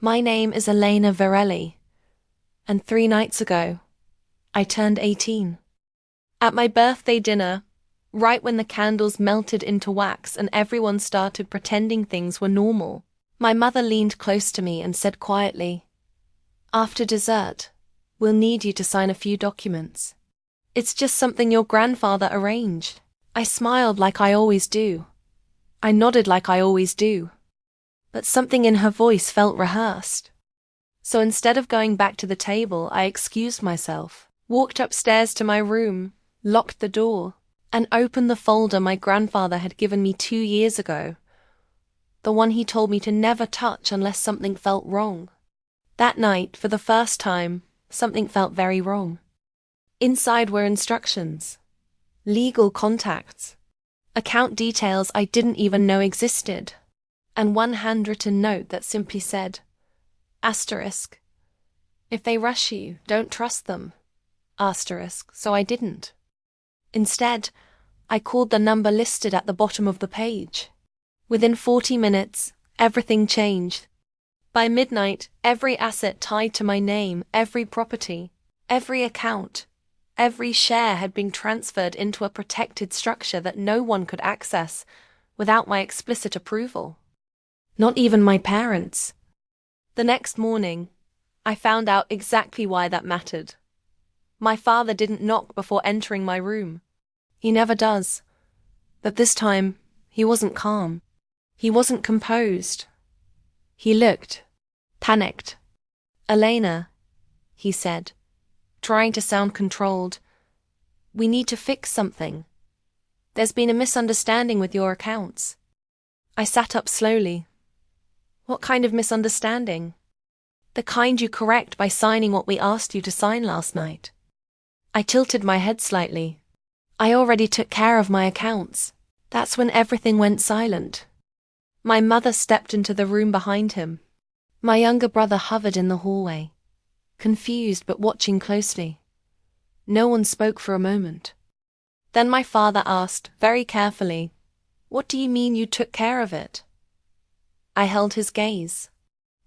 My name is Elena Varelli, and 3 nights ago, I turned 18. At my birthday dinner, right when the candles melted into wax and everyone started pretending things were normal, my mother leaned close to me and said quietly, "After dessert, we'll need you to sign a few documents. It's just something your grandfather arranged." I smiled like I always do. I nodded like I always do. But something in her voice felt rehearsed. So instead of going back to the table, I excused myself, walked upstairs to my room, locked the door, and opened the folder my grandfather had given me 2 years ago. The one he told me to never touch unless something felt wrong. That night, for the first time, something felt very wrong. Inside were instructions, legal contacts, account details I didn't even know existed, and one handwritten note that simply said, asterisk, "If they rush you, don't trust them." Asterisk, so I didn't. Instead, I called the number listed at the bottom of the page. Within 40 minutes, everything changed. By midnight, every asset tied to my name, every property, every account, every share had been transferred into a protected structure that no one could access without my explicit approval. Not even my parents. The next morning, I found out exactly why that mattered. My father didn't knock before entering my room. He never does. But this time, he wasn't calm. He wasn't composed. He looked panicked. "Elena," he said, trying to sound controlled, "we need to fix something. There's been a misunderstanding with your accounts." I sat up slowly. "What kind of misunderstanding?" "The kind you correct by signing what we asked you to sign last night." I tilted my head slightly. "I already took care of my accounts." That's when everything went silent. My mother stepped into the room behind him. My younger brother hovered in the hallway, confused but watching closely. No one spoke for a moment. Then my father asked, very carefully, "What do you mean you took care of it?" I held his gaze.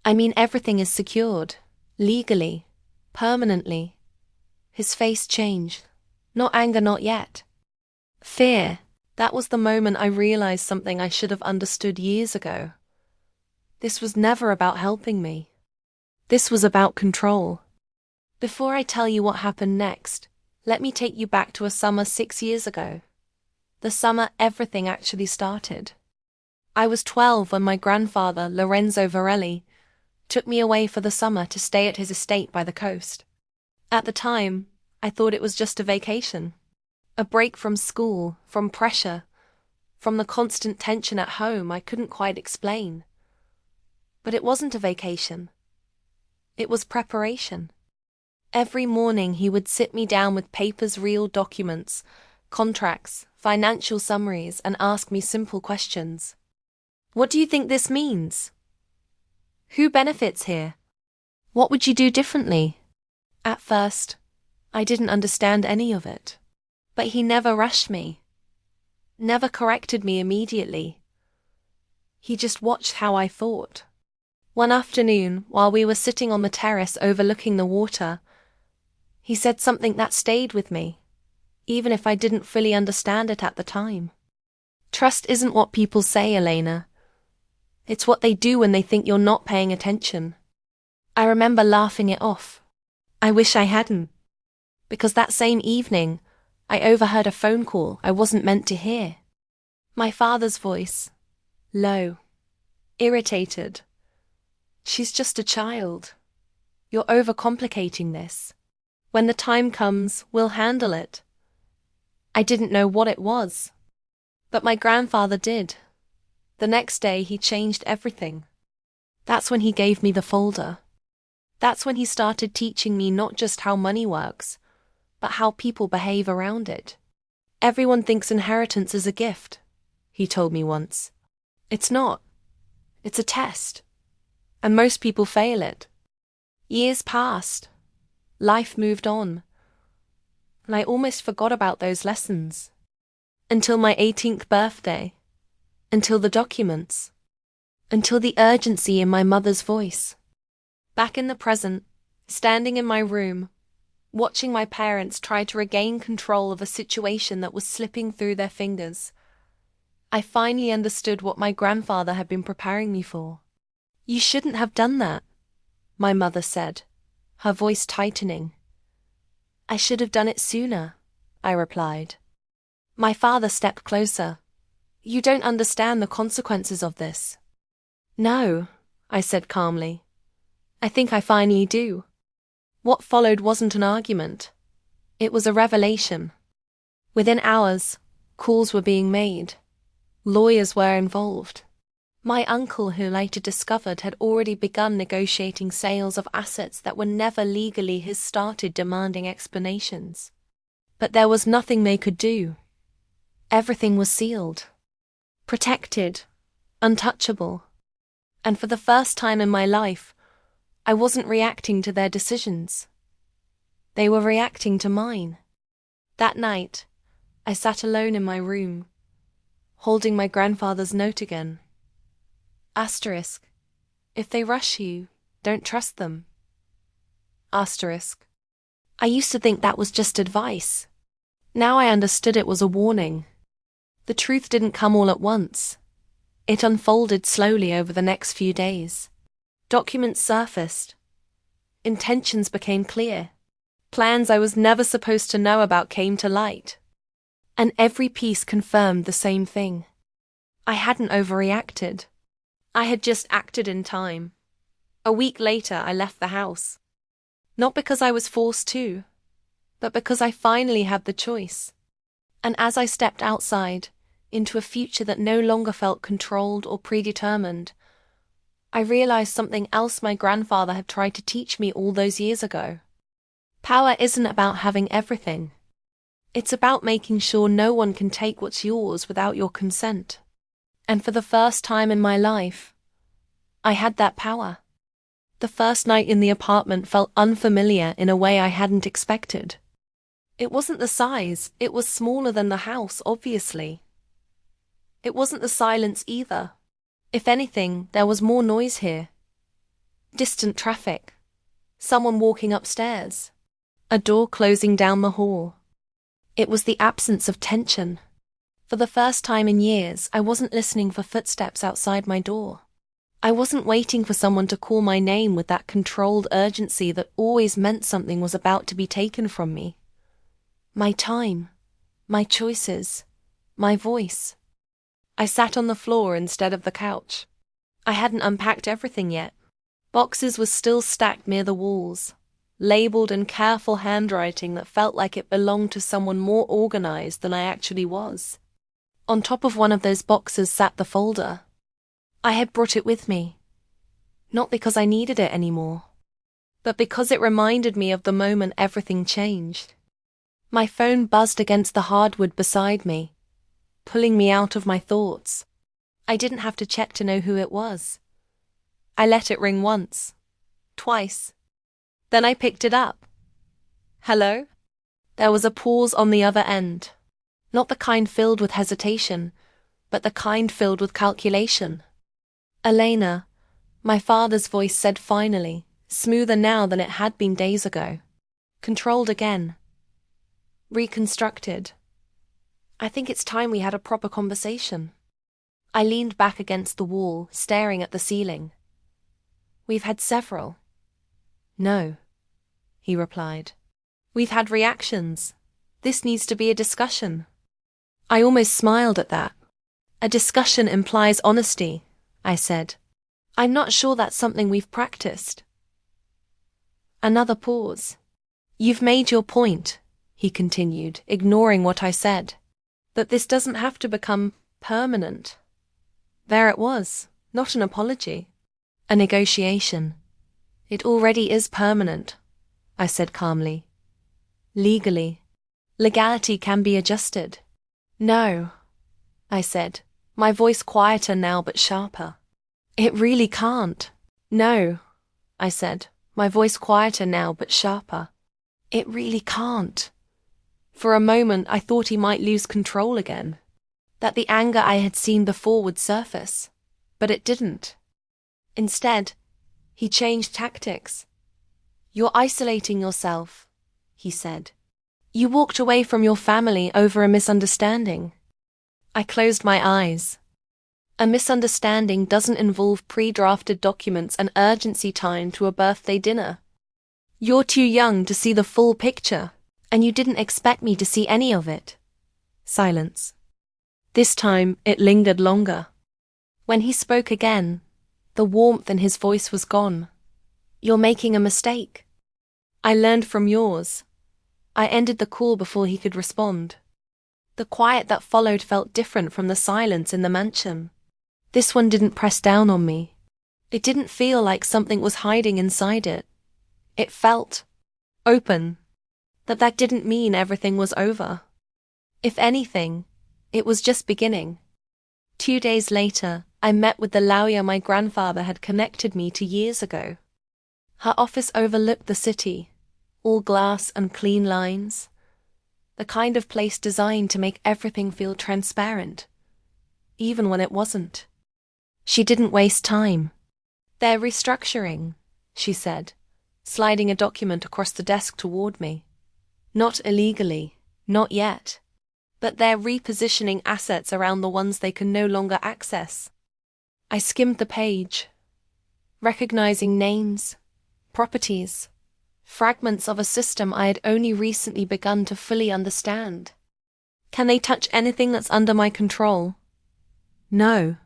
"I mean everything is secured, legally, permanently." His face changed. Not anger, not yet. Fear. That was the moment I realized something I should have understood years ago. This was never about helping me. This was about control. Before I tell you what happened next, let me take you back to a summer 6 years ago. The summer everything actually started. I was 12 when my grandfather, Lorenzo Varelli, took me away for the summer to stay at his estate by the coast. At the time, I thought it was just a vacation. A break from school, from pressure, from the constant tension at home I couldn't quite explain. But it wasn't a vacation. It was preparation. Every morning he would sit me down with papers, real documents, contracts, financial summaries, and ask me simple questions. "What do you think this means? Who benefits here? What would you do differently?" At first, I didn't understand any of it. But he never rushed me, never corrected me immediately. He just watched how I thought. One afternoon, while we were sitting on the terrace overlooking the water, he said something that stayed with me, even if I didn't fully understand it at the time. "Trust isn't what people say, Elena. It's what they do when they think you're not paying attention." I remember laughing it off. I wish I hadn't. Because that same evening, I overheard a phone call I wasn't meant to hear. My father's voice, low, irritated. "She's just a child. You're overcomplicating this. When the time comes, we'll handle it." I didn't know what it was. But my grandfather did. The next day, he changed everything. That's when he gave me the folder. That's when he started teaching me not just how money works, but how people behave around it. "Everyone thinks inheritance is a gift," he told me once. "It's not. It's a test. And most people fail it." Years passed. Life moved on. And I almost forgot about those lessons. Until my 18th birthday. Until the documents. Until the urgency in my mother's voice. Back in the present, standing in my room, watching my parents try to regain control of a situation that was slipping through their fingers, I finally understood what my grandfather had been preparing me for. "You shouldn't have done that," my mother said, her voice tightening. "I should have done it sooner," I replied. My father stepped closer. "You don't understand the consequences of this." "No," I said calmly. "I think I finally do." What followed wasn't an argument. It was a revelation. Within hours, calls were being made. Lawyers were involved. My uncle, who later discovered had already begun negotiating sales of assets that were never legally his, started demanding explanations. But there was nothing they could do. Everything was sealed, protected, untouchable. And for the first time in my life, I wasn't reacting to their decisions. They were reacting to mine. That night, I sat alone in my room, holding my grandfather's note again. Asterisk. If they rush you, don't trust them. Asterisk. I used to think that was just advice. Now I understood it was a warning. The truth didn't come all at once. It unfolded slowly over the next few days. Documents surfaced. Intentions became clear. Plans I was never supposed to know about came to light. And every piece confirmed the same thing. I hadn't overreacted. I had just acted in time. A week later, I left the house. Not because I was forced to, but because I finally had the choice. And as I stepped outside, into a future that no longer felt controlled or predetermined, I realized something else my grandfather had tried to teach me all those years ago. Power isn't about having everything. It's about making sure no one can take what's yours without your consent. And for the first time in my life, I had that power. The first night in the apartment felt unfamiliar in a way I hadn't expected. It wasn't the size, it was smaller than the house, obviously. It wasn't the silence either. If anything, there was more noise here. Distant traffic. Someone walking upstairs. A door closing down the hall. It was the absence of tension. For the first time in years, I wasn't listening for footsteps outside my door. I wasn't waiting for someone to call my name with that controlled urgency that always meant something was about to be taken from me. My time, my choices, my voice. I sat on the floor instead of the couch. I hadn't unpacked everything yet. Boxes were still stacked near the walls, labeled in careful handwriting that felt like it belonged to someone more organized than I actually was. On top of one of those boxes sat the folder. I had brought it with me, not because I needed it anymore, but because it reminded me of the moment everything changed. My phone buzzed against the hardwood beside me, pulling me out of my thoughts. I didn't have to check to know who it was. I let it ring once, twice. Then I picked it up. "Hello?" There was a pause on the other end. Not the kind filled with hesitation, but the kind filled with calculation. "Elena," my father's voice said finally, smoother now than it had been days ago. Controlled again. Reconstructed. "I think it's time we had a proper conversation." I leaned back against the wall, staring at the ceiling. "We've had several." "No," he replied. "We've had reactions. This needs to be a discussion." I almost smiled at that. "A discussion implies honesty," I said. "I'm not sure that's something we've practiced." Another pause. "You've made your point," he continued, ignoring what I said. "That this doesn't have to become permanent." There it was, not an apology. A negotiation. "It already is permanent," I said calmly. "Legally. Legality can be adjusted." "No," I said, my voice quieter now but sharper. "It really can't." "No," I said, my voice quieter now but sharper. "It really can't." For a moment I thought he might lose control again, that the anger I had seen before would surface, but it didn't. Instead, He changed tactics. "You're isolating yourself," he said. "You walked away from your family over a misunderstanding." I closed my eyes. A misunderstanding doesn't involve pre-drafted documents and urgency timed to a birthday dinner. You're too young to see the full picture, and you didn't expect me to see any of it. Silence. This time, it lingered longer. When he spoke again, the warmth in his voice was gone. "You're making a mistake. I learned from yours." I ended the call before he could respond. The quiet that followed felt different from the silence in the mansion. This one didn't press down on me. It didn't feel like something was hiding inside it. It felt open. That didn't mean everything was over. If anything, it was just beginning. 2 days later, I met with the lawyer my grandfather had connected me to years ago. Her office overlooked the city, all glass and clean lines. The kind of place designed to make everything feel transparent, even when it wasn't. She didn't waste time. "They're restructuring," she said, sliding a document across the desk toward me. "Not illegally, not yet. But they're repositioning assets around the ones they can no longer access." I skimmed the page, recognizing names, properties, fragments of a system I had only recently begun to fully understand. "Can they touch anything that's under my control?" "No,"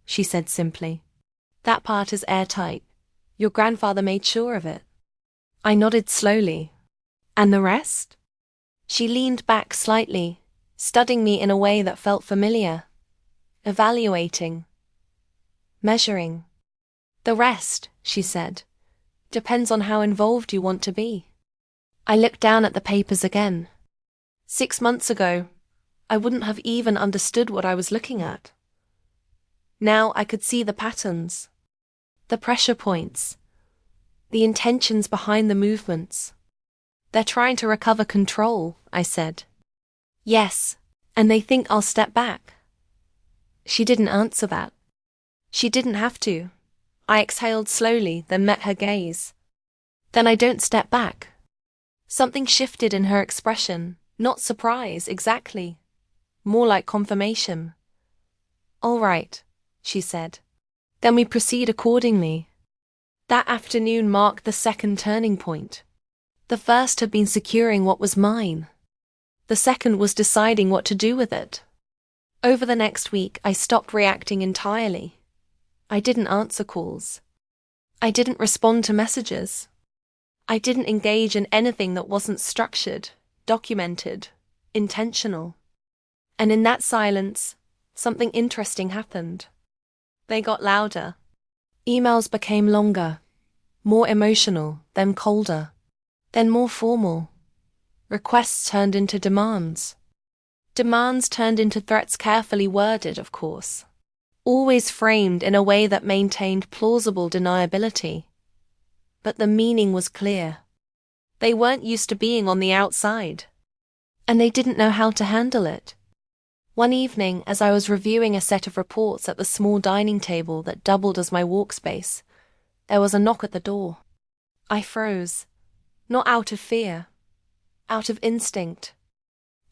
she said simply. "That part is airtight. Your grandfather made sure of it." I nodded slowly. "And the rest?" She leaned back slightly, studying me in a way that felt familiar. Evaluating. Measuring. "The rest," she said, "depends on how involved you want to be." I looked down at the papers again. 6 months ago, I wouldn't have even understood what I was looking at. Now I could see the patterns, the pressure points, the intentions behind the movements. "They're trying to recover control," I said. "Yes, and they think I'll step back." She didn't answer that. She didn't have to. I exhaled slowly, then met her gaze. "Then I don't step back." Something shifted in her expression, not surprise, exactly. More like confirmation. "All right," she said. "Then we proceed accordingly." That afternoon marked the second turning point. The first had been securing what was mine. The second was deciding what to do with it. Over the next week, I stopped reacting entirely. I didn't answer calls. I didn't respond to messages. I didn't engage in anything that wasn't structured, documented, intentional. And in that silence, something interesting happened. They got louder. Emails became longer, more emotional, then colder, then more formal. Requests turned into demands. Demands turned into threats, carefully worded, of course. Always framed in a way that maintained plausible deniability. But the meaning was clear. They weren't used to being on the outside. And they didn't know how to handle it. One evening, as I was reviewing a set of reports at the small dining table that doubled as my workspace, there was a knock at the door. I froze. Not out of fear. Out of instinct.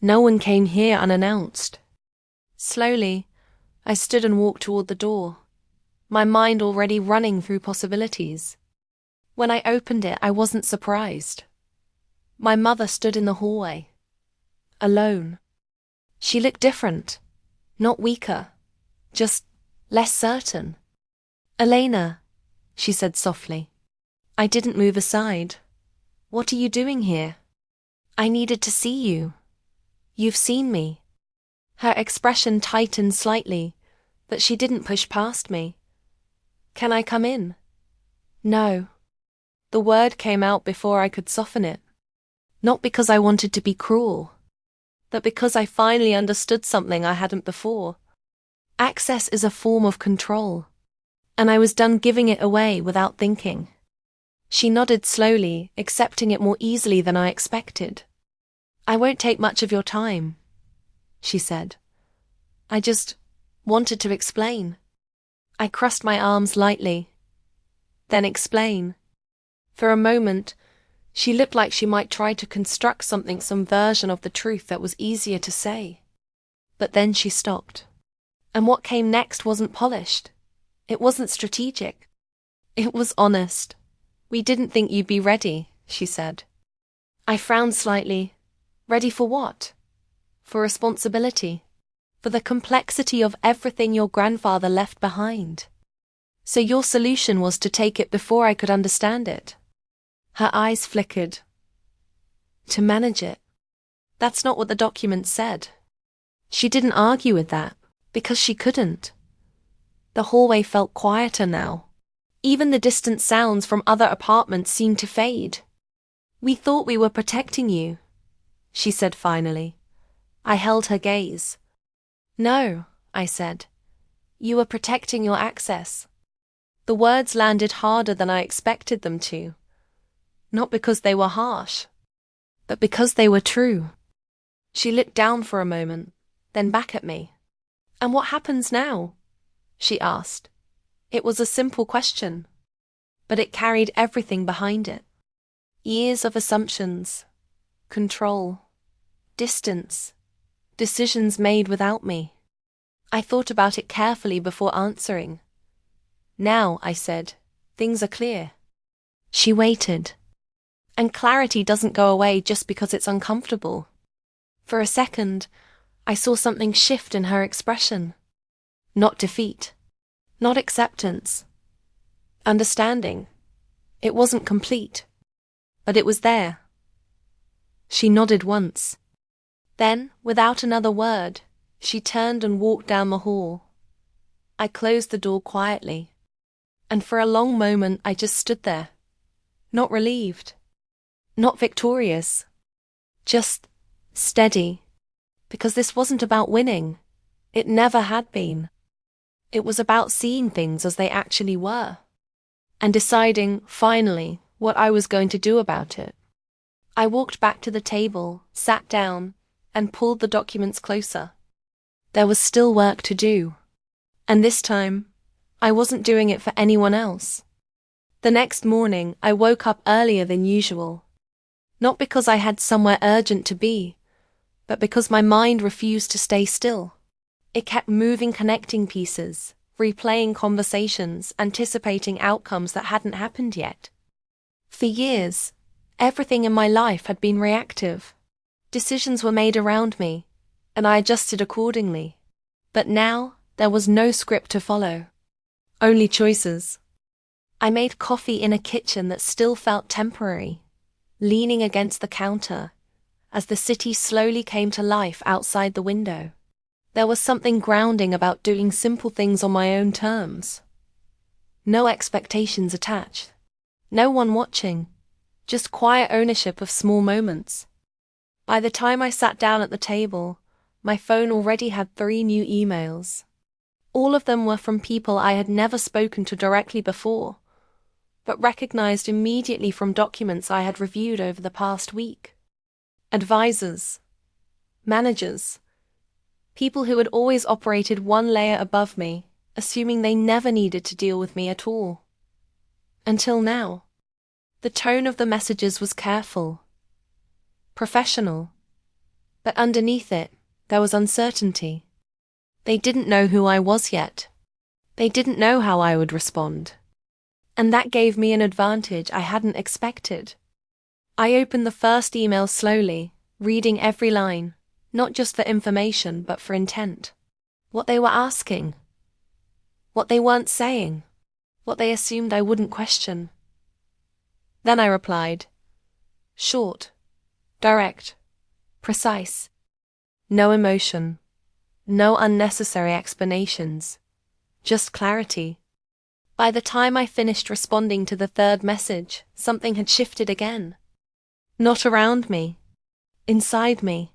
No one came here unannounced. Slowly, I stood and walked toward the door, my mind already running through possibilities. When I opened it, I wasn't surprised. My mother stood in the hallway. Alone. She looked different. Not weaker. Just less certain. "Elena," she said softly. I didn't move aside. "What are you doing here?" "I needed to see you." "You've seen me." Her expression tightened slightly, but she didn't push past me. "Can I come in?" "No." The word came out before I could soften it. Not because I wanted to be cruel, but because I finally understood something I hadn't before. Access is a form of control, and I was done giving it away without thinking. She nodded slowly, accepting it more easily than I expected. "I won't take much of your time," she said. "I just wanted to explain." I crossed my arms lightly. Then explain. For a moment, she looked like she might try to construct some version of the truth that was easier to say. But then she stopped. And what came next wasn't polished. It wasn't strategic. It was honest. We didn't think you'd be ready, she said. I frowned slightly. Ready for what? For responsibility. For the complexity of everything your grandfather left behind. So your solution was to take it before I could understand it. Her eyes flickered. To manage it. That's not what the document said. She didn't argue with that, because she couldn't. The hallway felt quieter now. Even the distant sounds from other apartments seemed to fade. We thought we were protecting you, she said finally. I held her gaze. No, I said. You were protecting your access. The words landed harder than I expected them to. Not because they were harsh, but because they were true. She looked down for a moment, then back at me. And what happens now? She asked. It was a simple question, but it carried everything behind it. Years of assumptions, control, distance, decisions made without me. I thought about it carefully before answering. Now, I said, things are clear. She waited. And clarity doesn't go away just because it's uncomfortable. For a second, I saw something shift in her expression. Not defeat. Not acceptance. Understanding. It wasn't complete. But it was there. She nodded once. Then, without another word, she turned and walked down the hall. I closed the door quietly. And for a long moment I just stood there. Not relieved. Not victorious. Just steady. Because this wasn't about winning. It never had been. It was about seeing things as they actually were. And deciding, finally, what I was going to do about it. I walked back to the table, sat down, and pulled the documents closer. There was still work to do. And this time, I wasn't doing it for anyone else. The next morning, I woke up earlier than usual. Not because I had somewhere urgent to be, but because my mind refused to stay still. It kept moving, connecting pieces, replaying conversations, anticipating outcomes that hadn't happened yet. For years, everything in my life had been reactive. Decisions were made around me, and I adjusted accordingly. But now, there was no script to follow. Only choices. I made coffee in a kitchen that still felt temporary, leaning against the counter, as the city slowly came to life outside the window. There was something grounding about doing simple things on my own terms. No expectations attached. No one watching. Just quiet ownership of small moments. By the time I sat down at the table, my phone already had 3 new emails. All of them were from people I had never spoken to directly before, but recognized immediately from documents I had reviewed over the past week. Advisors, managers, people who had always operated one layer above me, assuming they never needed to deal with me at all. Until now. The tone of the messages was careful, professional, but underneath it, there was uncertainty. They didn't know who I was yet. They didn't know how I would respond. And that gave me an advantage I hadn't expected. I opened the first email slowly, reading every line, not just for information, but for intent. What they were asking. What they weren't saying. What they assumed I wouldn't question. Then I replied. Short, direct, precise. No emotion. No unnecessary explanations. Just clarity. By the time I finished responding to the third message, something had shifted again. Not around me. Inside me.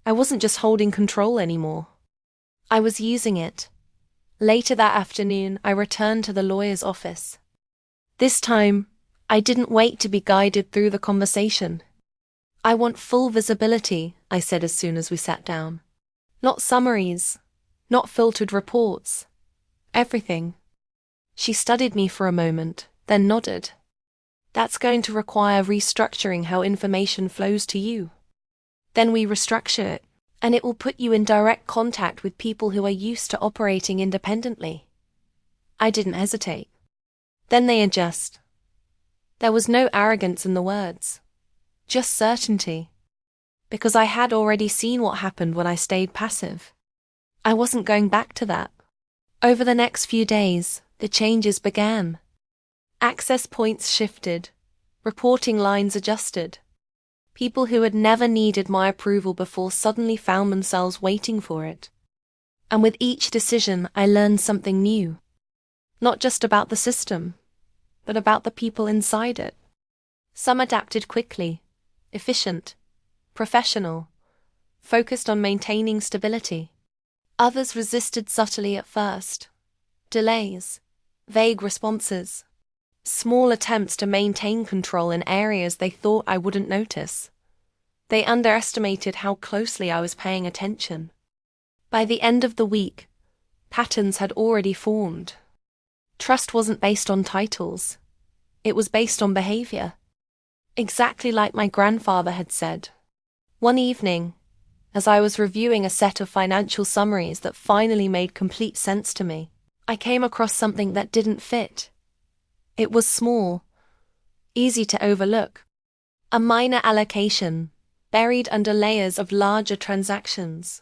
I wasn't just holding control anymore. I was using it. Later that afternoon, I returned to the lawyer's office. This time, I didn't wait to be guided through the conversation. I want full visibility, I said as soon as we sat down. Not summaries, not filtered reports. Everything. She studied me for a moment, then nodded. That's going to require restructuring how information flows to you. Then we restructure it, and it will put you in direct contact with people who are used to operating independently. I didn't hesitate. Then they adjust. There was no arrogance in the words, just certainty. Because I had already seen what happened when I stayed passive. I wasn't going back to that. Over the next few days, the changes began. Access points shifted, reporting lines adjusted. People who had never needed my approval before suddenly found themselves waiting for it. And with each decision, I learned something new. Not just about the system, but about the people inside it. Some adapted quickly, efficient, professional, focused on maintaining stability. Others resisted subtly at first. Delays, vague responses, small attempts to maintain control in areas they thought I wouldn't notice. They underestimated how closely I was paying attention. By the end of the week, patterns had already formed. Trust wasn't based on titles. It was based on behavior. Exactly like my grandfather had said. One evening, as I was reviewing a set of financial summaries that finally made complete sense to me, I came across something that didn't fit. It was small, easy to overlook. A minor allocation, buried under layers of larger transactions.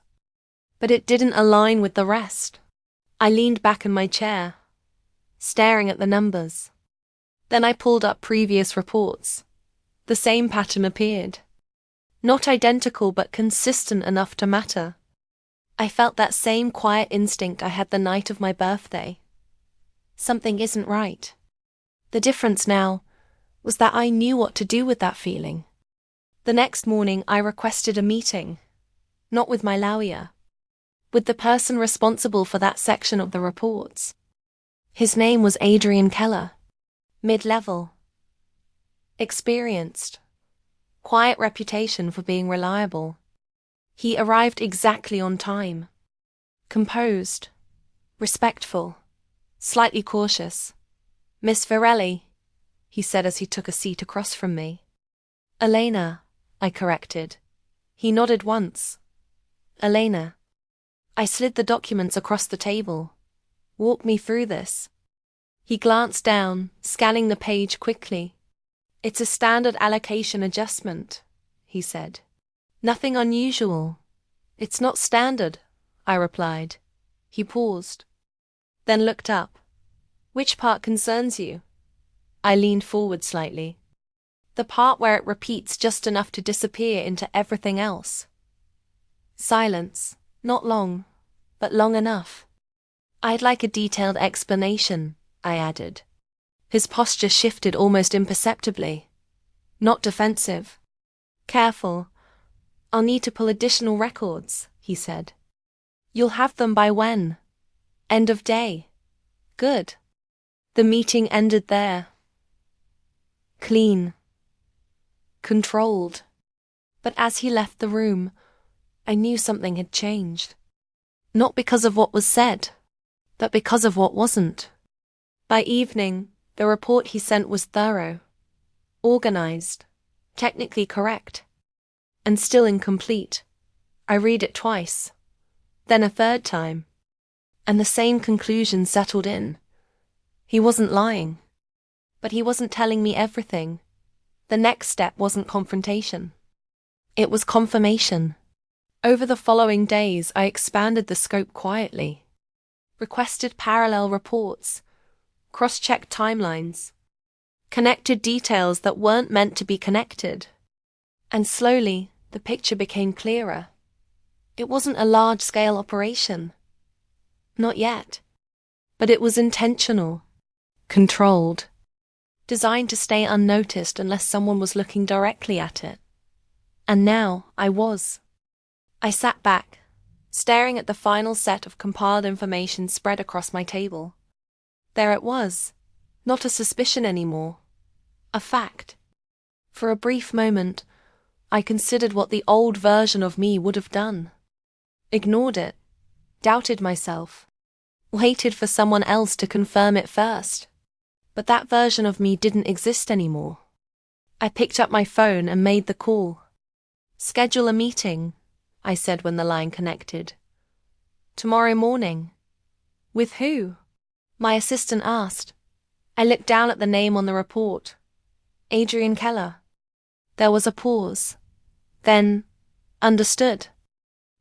But it didn't align with the rest. I leaned back in my chair, staring at the numbers. Then I pulled up previous reports. The same pattern appeared. Not identical but consistent enough to matter. I felt that same quiet instinct I had the night of my birthday. Something isn't right. The difference now was that I knew what to do with that feeling. The next morning I requested a meeting, not with my lawyer, with the person responsible for that section of the reports. His name was Adrian Keller. Mid-level. Experienced. Quiet reputation for being reliable. He arrived exactly on time. Composed. Respectful. Slightly cautious. "Miss Varelli," he said as he took a seat across from me. "Elena," I corrected. He nodded once. "Elena." I slid the documents across the table. "Walk me through this." He glanced down, scanning the page quickly. "It's a standard allocation adjustment," he said. "Nothing unusual." "It's not standard," I replied. He paused, then looked up. "Which part concerns you?" I leaned forward slightly. "The part where it repeats just enough to disappear into everything else." Silence, not long, but long enough. "I'd like a detailed explanation," I added. His posture shifted almost imperceptibly. Not defensive. "Careful. I'll need to pull additional records," he said. "You'll have them by when?" "End of day." "Good." The meeting ended there. Clean. Controlled. But as he left the room, I knew something had changed. Not because of what was said, but because of what wasn't. By evening, the report he sent was thorough, organized, technically correct, and still incomplete. I read it twice, then a third time, and the same conclusion settled in. He wasn't lying, but he wasn't telling me everything. The next step wasn't confrontation. It was confirmation. Over the following days, I expanded the scope quietly, requested parallel reports, cross-checked timelines, connected details that weren't meant to be connected. And slowly, the picture became clearer. It wasn't a large-scale operation. Not yet. But it was intentional, controlled, designed to stay unnoticed unless someone was looking directly at it. And now I was. I sat back, staring at the final set of compiled information spread across my table. There it was, not a suspicion anymore, a fact. For a brief moment, I considered what the old version of me would have done. Ignored it, doubted myself, waited for someone else to confirm it first. But that version of me didn't exist anymore. I picked up my phone and made the call. "Schedule a meeting," I said when the line connected. "Tomorrow morning." "With who?" my assistant asked. I looked down at the name on the report. Adrian Keller. There was a pause. Then, "Understood."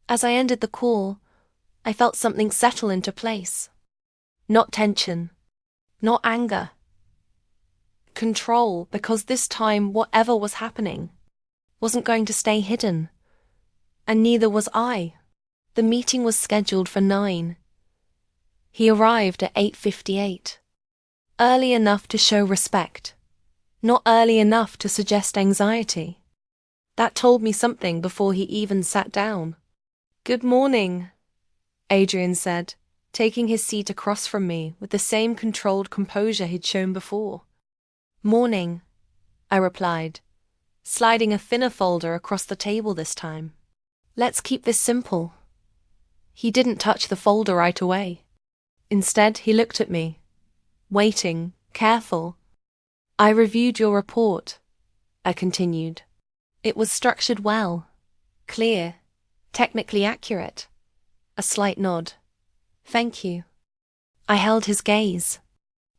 As I ended the call, I felt something settle into place. Not tension. Not anger. Control, because this time whatever was happening wasn't going to stay hidden. And neither was I. The meeting was scheduled for 9. He arrived at 8:58. Early enough to show respect. Not early enough to suggest anxiety. That told me something before he even sat down. "Good morning," Adrian said, taking his seat across from me with the same controlled composure he'd shown before. "Morning," I replied, sliding a thinner folder across the table this time. "Let's keep this simple." He didn't touch the folder right away. Instead, he looked at me, waiting, careful. "I reviewed your report," I continued. "It was structured well, clear, technically accurate." A slight nod. "Thank you." I held his gaze.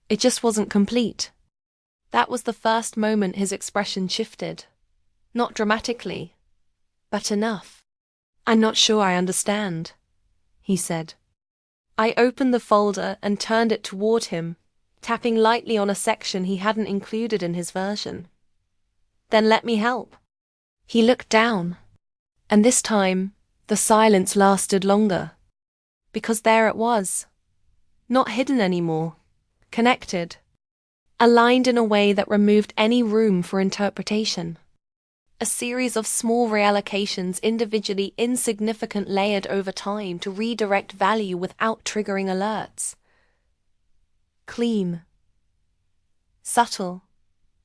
It just wasn't complete. That was the first moment his expression shifted. Not dramatically, but enough. "I'm not sure I understand," he said. I opened the folder and turned it toward him, tapping lightly on a section he hadn't included in his version. "Then let me help." He looked down, and this time, the silence lasted longer. Because there it was. Not hidden anymore. Connected. Aligned in a way that removed any room for interpretation. A series of small reallocations individually insignificant layered over time to redirect value without triggering alerts. Clean. Subtle.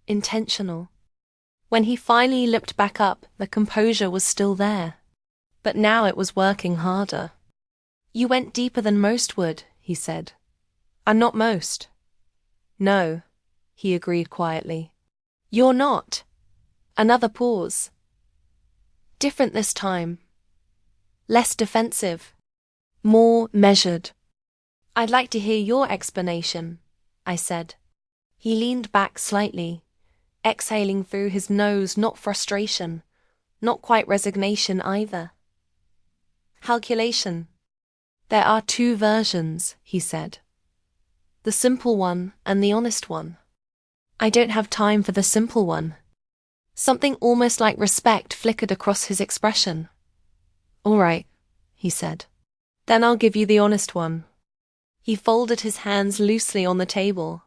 Intentional. When he finally looked back up, the composure was still there. But now it was working harder. "You went deeper than most would," he said. "I'm not most." "No," he agreed quietly. "You're not." Another pause. Different this time. Less defensive. More measured. "I'd like to hear your explanation," I said. He leaned back slightly, exhaling through his nose, not frustration, not quite resignation either. "Calculation. There are 2 versions," he said. "The simple one and the honest one." "I don't have time for the simple one." Something almost like respect flickered across his expression. "All right," he said. "Then I'll give you the honest one." He folded his hands loosely on the table.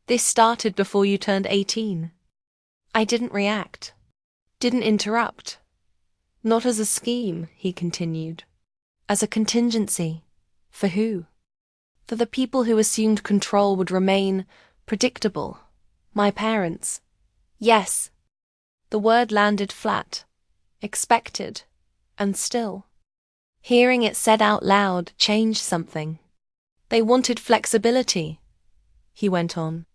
"This started before you turned 18. I didn't react. Didn't interrupt. Not as a scheme," he continued. "As a contingency. For who? For the people who assumed control would remain predictable. My parents. Yes." The word landed flat. Expected. And still. Hearing it said out loud changed something. "They wanted flexibility," he went on.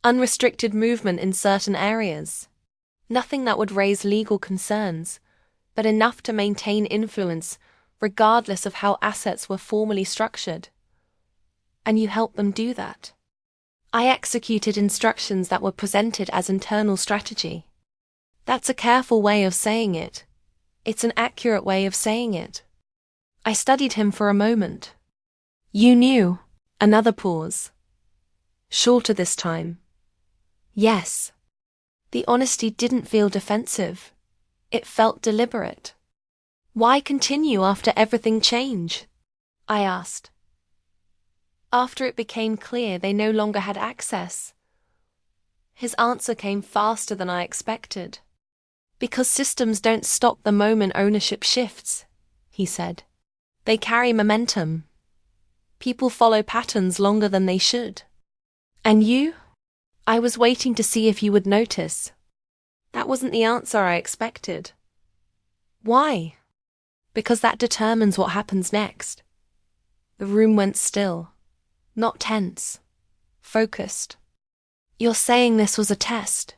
"Unrestricted movement in certain areas. Nothing that would raise legal concerns, but enough to maintain influence regardless of how assets were formally structured. And you helped them do that." I executed instructions that were presented as internal strategy. That's a careful way of saying it. It's an accurate way of saying it. I studied him for a moment. "You knew." Another pause. Shorter this time. "Yes." The honesty didn't feel defensive. It felt deliberate. "Why continue after everything changed?" I asked. "After it became clear they no longer had access." His answer came faster than I expected. "Because systems don't stop the moment ownership shifts," he said. "They carry momentum. People follow patterns longer than they should." "And you?" I was waiting to see if you would notice. That wasn't the answer I expected. "Why?" "Because that determines what happens next." The room went still. Not tense. focused. You're saying this was a test.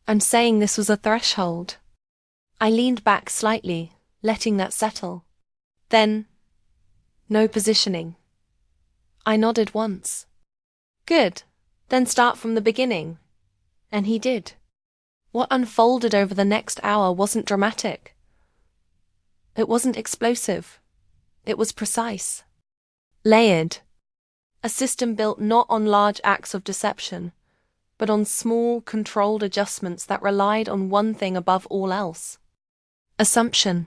I'm saying this was a threshold. I leaned back slightly, letting that settle. Then, no positioning. I nodded once. Good. Then start from the beginning. And he did. What unfolded over the next hour wasn't dramatic. It wasn't explosive. It was precise. Layered. A system built not on large acts of deception, but on small, controlled adjustments that relied on one thing above all else. Assumption.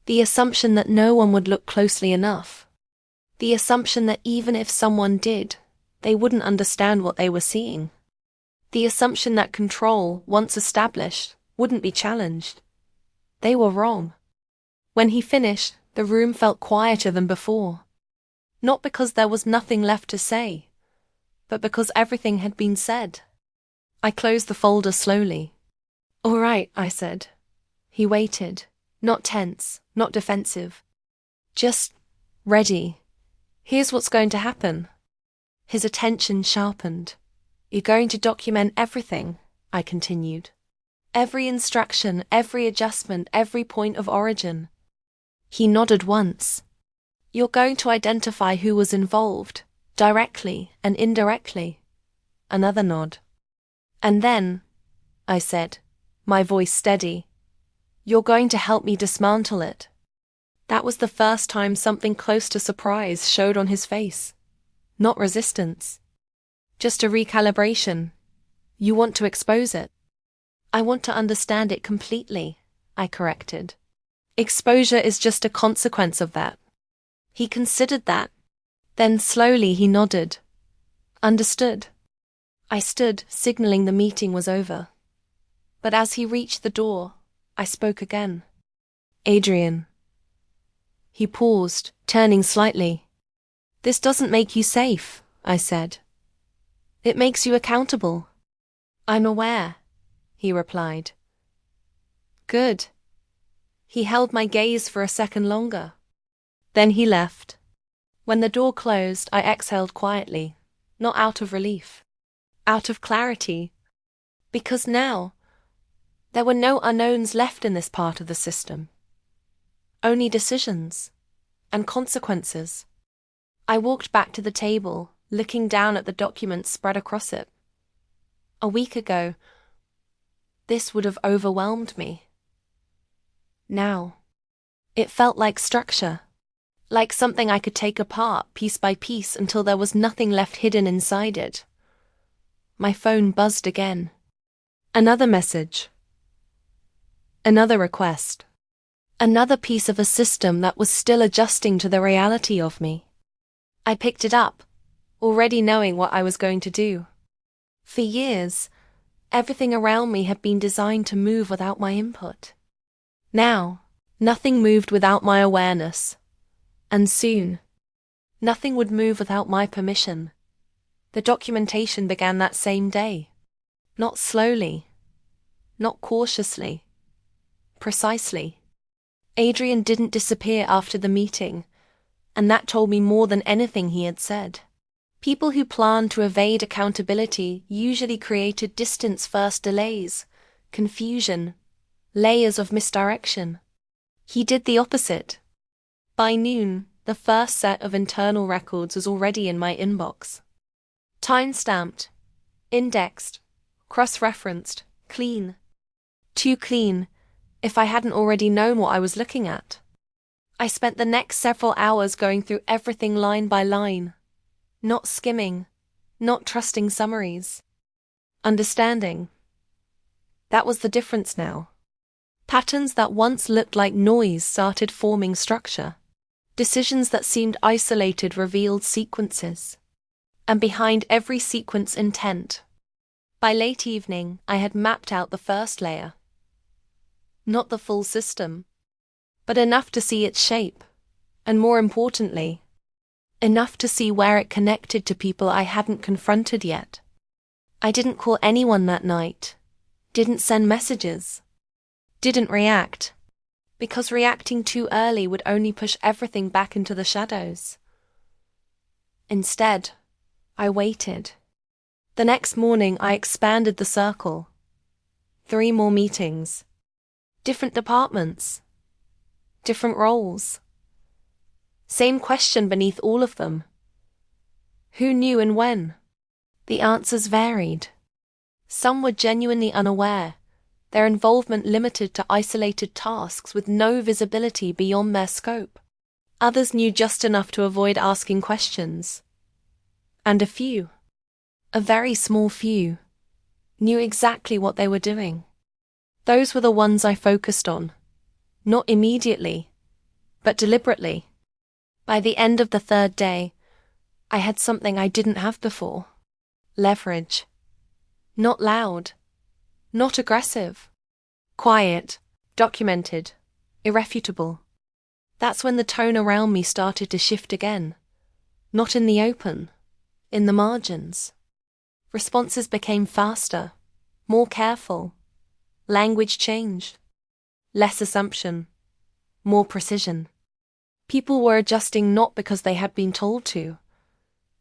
The assumption that no one would look closely enough. The assumption that even if someone did, they wouldn't understand what they were seeing. The assumption that control, once established, wouldn't be challenged. They were wrong. When he finished, the room felt quieter than before. Not because there was nothing left to say, but because everything had been said. I closed the folder slowly. "All right," I said. He waited, not tense, not defensive. Just ready. "Here's what's going to happen." His attention sharpened. "You're going to document everything," I continued. "Every instruction, every adjustment, every point of origin." He nodded once. "You're going to identify who was involved, directly and indirectly." Another nod. "And then," I said, my voice steady, "you're going to help me dismantle it." That was the first time something close to surprise showed on his face. Not resistance. Just a recalibration. "You want to expose it." "I want to understand it completely," I corrected. "Exposure is just a consequence of that." He considered that. Then slowly he nodded. "Understood." I stood, signaling the meeting was over. But as he reached the door, I spoke again. "Adrian." He paused, turning slightly. "This doesn't make you safe," I said. "It makes you accountable." "I'm aware," he replied. "Good." He held my gaze for a second longer. Then he left. When the door closed, I exhaled quietly, not out of relief, out of clarity. Because now, there were no unknowns left in this part of the system. Only decisions and consequences. I walked back to the table, looking down at the documents spread across it. A week ago, this would have overwhelmed me. Now, it felt like structure, like something I could take apart piece by piece until there was nothing left hidden inside it. My phone buzzed again. Another message. Another request. Another piece of a system that was still adjusting to the reality of me. I picked it up, already knowing what I was going to do. For years, everything around me had been designed to move without my input. Now, nothing moved without my awareness. And soon, nothing would move without my permission. The documentation began that same day. Not slowly, not cautiously, precisely. Adrian didn't disappear after the meeting, and that told me more than anything he had said. People who planned to evade accountability usually created distance-first delays, confusion, layers of misdirection. He did the opposite. By noon, the first set of internal records was already in my inbox. Time-stamped, indexed, cross-referenced, clean. Too clean, if I hadn't already known what I was looking at. I spent the next several hours going through everything line by line. Not skimming, not trusting summaries. Understanding. That was the difference now. Patterns that once looked like noise started forming structure. Decisions that seemed isolated revealed sequences. And behind every sequence, intent. By late evening, I had mapped out the first layer. Not the full system, but enough to see its shape, and more importantly, enough to see where it connected to people I hadn't confronted yet. I didn't call anyone that night, didn't send messages, didn't react, because reacting too early would only push everything back into the shadows. Instead, I waited. The next morning I expanded the circle. 3 more meetings. Different departments. Different roles. Same question beneath all of them. Who knew and when? The answers varied. Some were genuinely unaware, their involvement limited to isolated tasks with no visibility beyond their scope. Others knew just enough to avoid asking questions. And a very small few, knew exactly what they were doing. Those were the ones I focused on, not immediately, but deliberately. By the end of the 3rd day, I had something I didn't have before. Leverage. Not loud. Not aggressive. Quiet. Documented. Irrefutable. That's when the tone around me started to shift again. Not in the open. In the margins. Responses became faster. More careful. Language changed. Less assumption. More precision. People were adjusting not because they had been told to,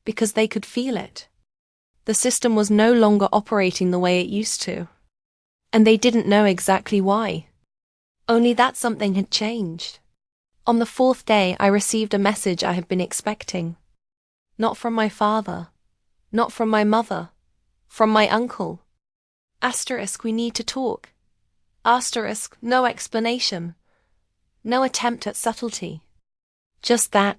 because they could feel it. The system was no longer operating the way it used to. And they didn't know exactly why. Only that something had changed. On the 4th day, I received a message I had been expecting. Not from my father. Not from my mother. From my uncle. Asterisk, we need to talk. Asterisk, no explanation. No attempt at subtlety. Just that.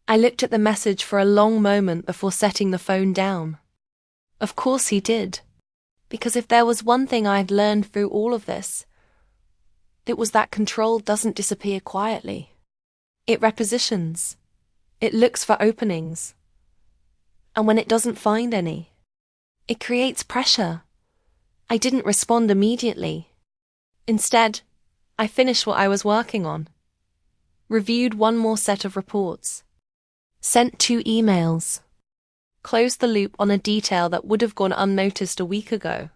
I looked at the message for a long moment before setting the phone down. Of course he did. Because if there was one thing I had learned through all of this, it was that control doesn't disappear quietly. It repositions. It looks for openings. And when it doesn't find any, it creates pressure. I didn't respond immediately. Instead, I finished what I was working on. Reviewed one more set of reports. Sent 2 emails. Closed the loop on a detail that would have gone unnoticed a week ago.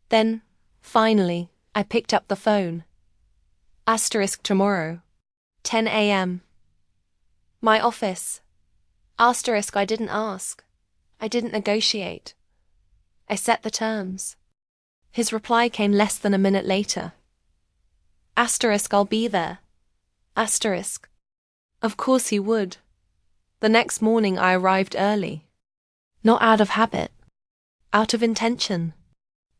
Then, finally, I picked up the phone. Asterisk tomorrow. 10 a.m. My office. Asterisk, I didn't ask. I didn't negotiate. I set the terms. His reply came less than a minute later. Asterisk, I'll be there. Asterisk. Of course he would. The next morning I arrived early. Not out of habit. Out of intention.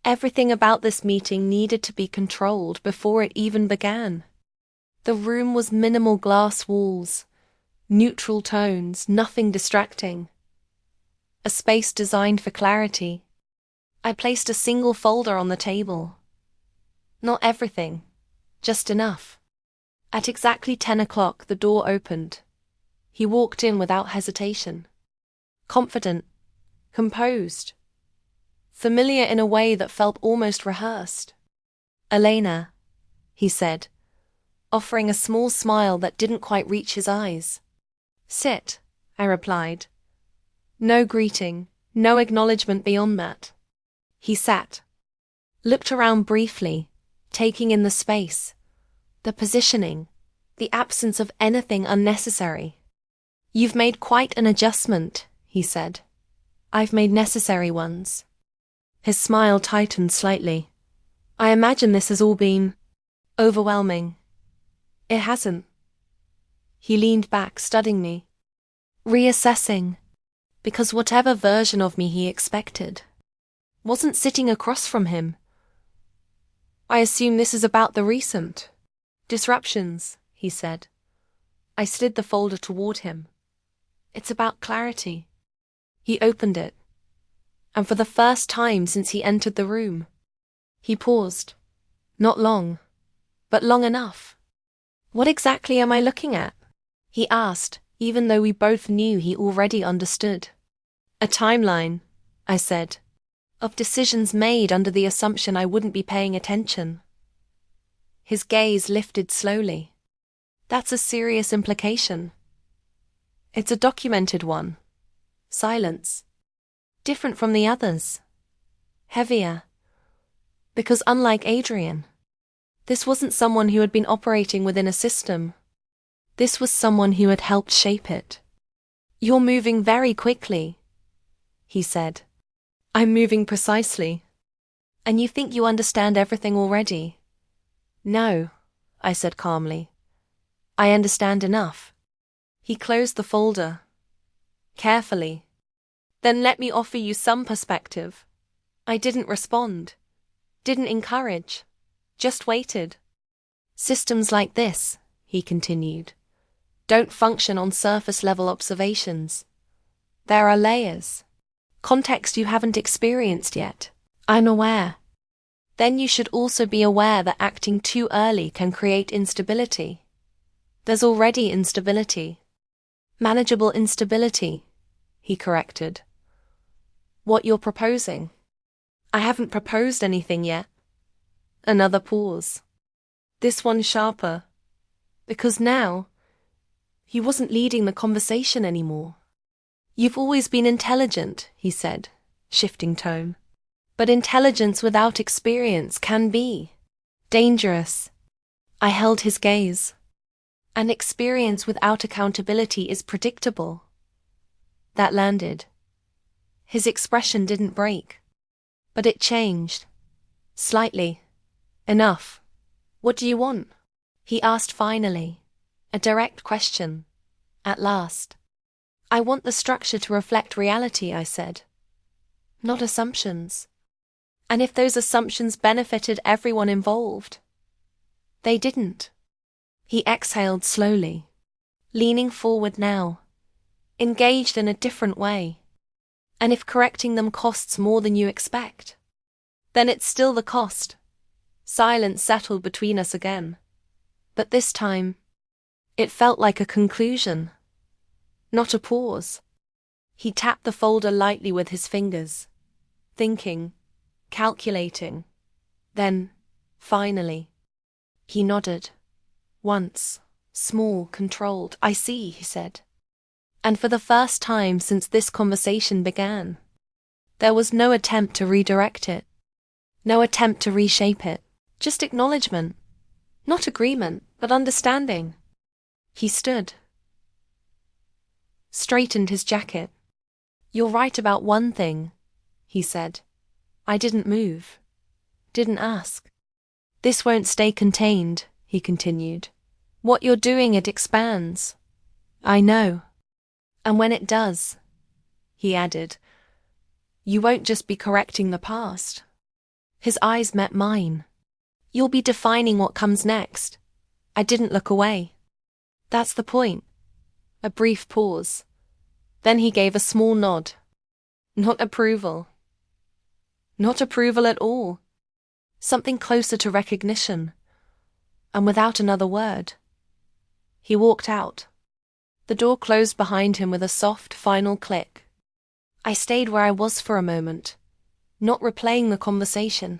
Everything about this meeting needed to be controlled before it even began. The room was minimal glass walls, neutral tones, nothing distracting. A space designed for clarity. I placed a single folder on the table. Not everything, just enough. At exactly 10 o'clock, the door opened. He walked in without hesitation. Confident. Composed. Familiar in a way that felt almost rehearsed. Elena, he said, offering a small smile that didn't quite reach his eyes. Sit, I replied. No greeting, no acknowledgement beyond that. He sat. Looked around briefly, taking in the space, the positioning, the absence of anything unnecessary. You've made quite an adjustment, he said. I've made necessary ones. His smile tightened slightly. I imagine this has all been overwhelming. It hasn't. He leaned back, studying me. Reassessing, because whatever version of me he expected wasn't sitting across from him. I assume this is about the recent disruptions, he said. I slid the folder toward him. It's about clarity. He opened it, and for the first time since he entered the room, he paused. Not long, but long enough. What exactly am I looking at? He asked, even though we both knew he already understood. A timeline, I said, of decisions made under the assumption I wouldn't be paying attention. His gaze lifted slowly. That's a serious implication. It's a documented one. Silence. Different from the others. Heavier. Because unlike Adrian, this wasn't someone who had been operating within a system. This was someone who had helped shape it. You're moving very quickly, he said. I'm moving precisely. And you think you understand everything already? No, I said calmly. I understand enough. He closed the folder. Carefully. Then let me offer you some perspective. I didn't respond. Didn't encourage. Just waited. Systems like this, he continued, don't function on surface-level observations. There are layers. Context you haven't experienced yet. I'm aware. Then you should also be aware that acting too early can create instability. There's already instability. Manageable instability, he corrected. What you're proposing? I haven't proposed anything yet. Another pause. This one sharper. Because now, he wasn't leading the conversation anymore. You've always been intelligent, he said, shifting tone. But intelligence without experience can be dangerous. I held his gaze. And experience without accountability is predictable. That landed. His expression didn't break. But it changed. Slightly. Enough. What do you want? He asked finally. A direct question. At last. I want the structure to reflect reality, I said. Not assumptions. And if those assumptions benefited everyone involved? They didn't. He exhaled slowly, leaning forward now, engaged in a different way. And if correcting them costs more than you expect, then it's still the cost. Silence settled between us again. But this time, it felt like a conclusion, not a pause. He tapped the folder lightly with his fingers, thinking, calculating. Then, finally, he nodded. Once, small, controlled. I see, he said. And for the first time since this conversation began, there was no attempt to redirect it, no attempt to reshape it, just acknowledgement. Not agreement, but understanding. He stood, straightened his jacket. You're right about one thing, he said. I didn't move, didn't ask. This won't stay contained, he continued. What you're doing, it expands. I know. And when it does, he added, you won't just be correcting the past. His eyes met mine. You'll be defining what comes next. I didn't look away. That's the point. A brief pause. Then he gave a small nod. Not approval. Not approval at all. Something closer to recognition. And without another word, he walked out. The door closed behind him with a soft, final click. I stayed where I was for a moment, not replaying the conversation,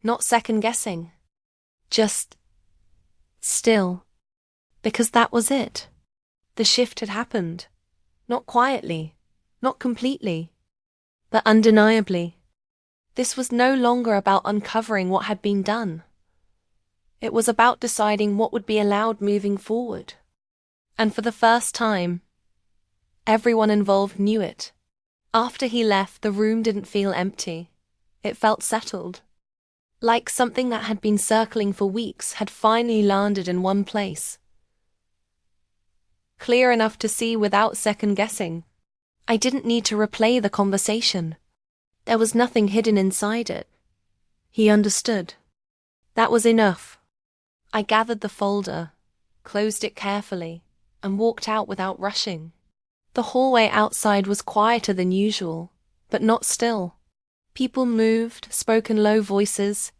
not second-guessing. Just still. Because that was it. The shift had happened. Not quietly, not completely, but undeniably. This was no longer about uncovering what had been done. It was about deciding what would be allowed moving forward. And for the first time, everyone involved knew it. After he left, the room didn't feel empty. It felt settled. Like something that had been circling for weeks had finally landed in one place. Clear enough to see without second-guessing. I didn't need to replay the conversation. There was nothing hidden inside it. He understood. That was enough. I gathered the folder, closed it carefully, and walked out without rushing. The hallway outside was quieter than usual, but not still. People moved, spoke in low voices,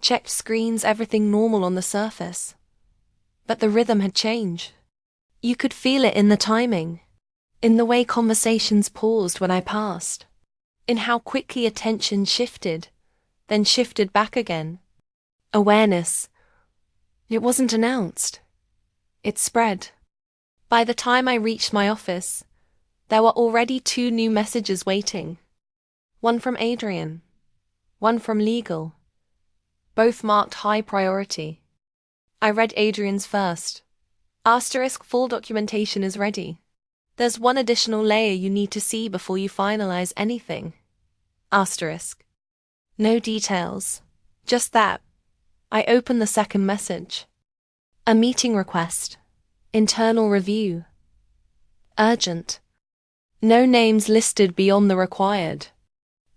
checked screens, everything normal on the surface. But the rhythm had changed. You could feel it in the timing, in the way conversations paused when I passed, in how quickly attention shifted, then shifted back again. Awareness. It wasn't announced. It spread. By the time I reached my office, there were already 2 new messages waiting. One from Adrian, one from legal. Both marked high priority. I read Adrian's first. Asterisk, full documentation is ready. There's one additional layer you need to see before you finalize anything. Asterisk. No details. Just that. I opened the second message. A meeting request. Internal review. Urgent. No names listed beyond the required.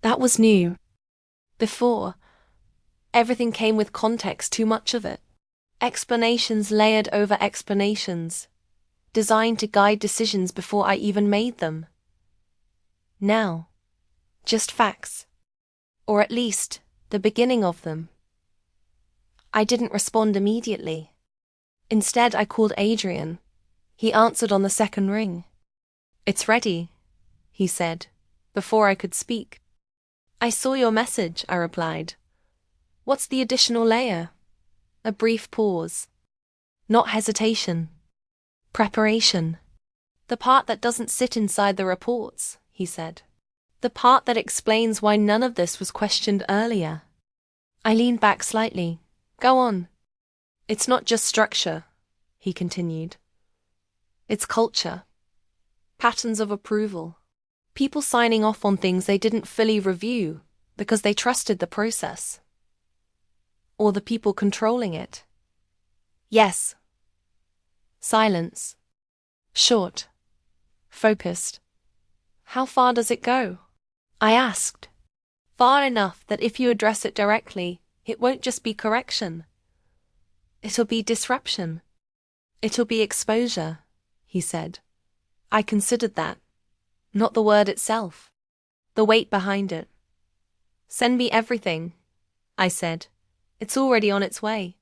That was new. Before, everything came with context, too much of it. Explanations layered over explanations, designed to guide decisions before I even made them. Now, just facts. Or at least, the beginning of them. I didn't respond immediately. Instead, I called Adrian. He answered on the second ring. "It's ready," he said, before I could speak. "I saw your message," I replied. "What's the additional layer?" A brief pause. Not hesitation. Preparation. "The part that doesn't sit inside the reports," he said. "The part that explains why none of this was questioned earlier." I leaned back slightly. "Go on." "It's not just structure," he continued. "It's culture. Patterns of approval. People signing off on things they didn't fully review because they trusted the process. Or the people controlling it." "Yes." Silence. Short. Focused. "How far does it go?" I asked. "Far enough that if you address it directly, it won't just be correction. It'll be disruption. It'll be exposure," he said. I considered that. Not the word itself. The weight behind it. "Send me everything," I said. "It's already on its way."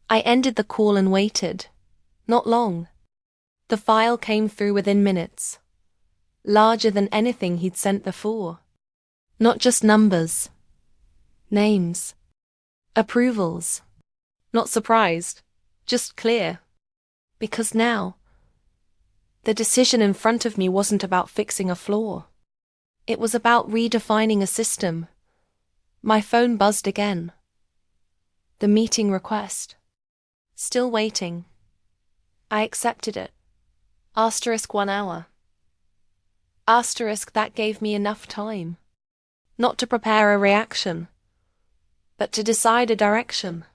I ended the call and waited. Not long. The file came through within minutes. Larger than anything he'd sent before. Not just numbers. Names. Approvals. Not surprised. Just clear. Because now, the decision in front of me wasn't about fixing a flaw. It was about redefining a system. My phone buzzed again. The meeting request. Still waiting. I accepted it. Asterisk 1 hour. Asterisk that gave me enough time. Not to prepare a reaction, but to decide a direction.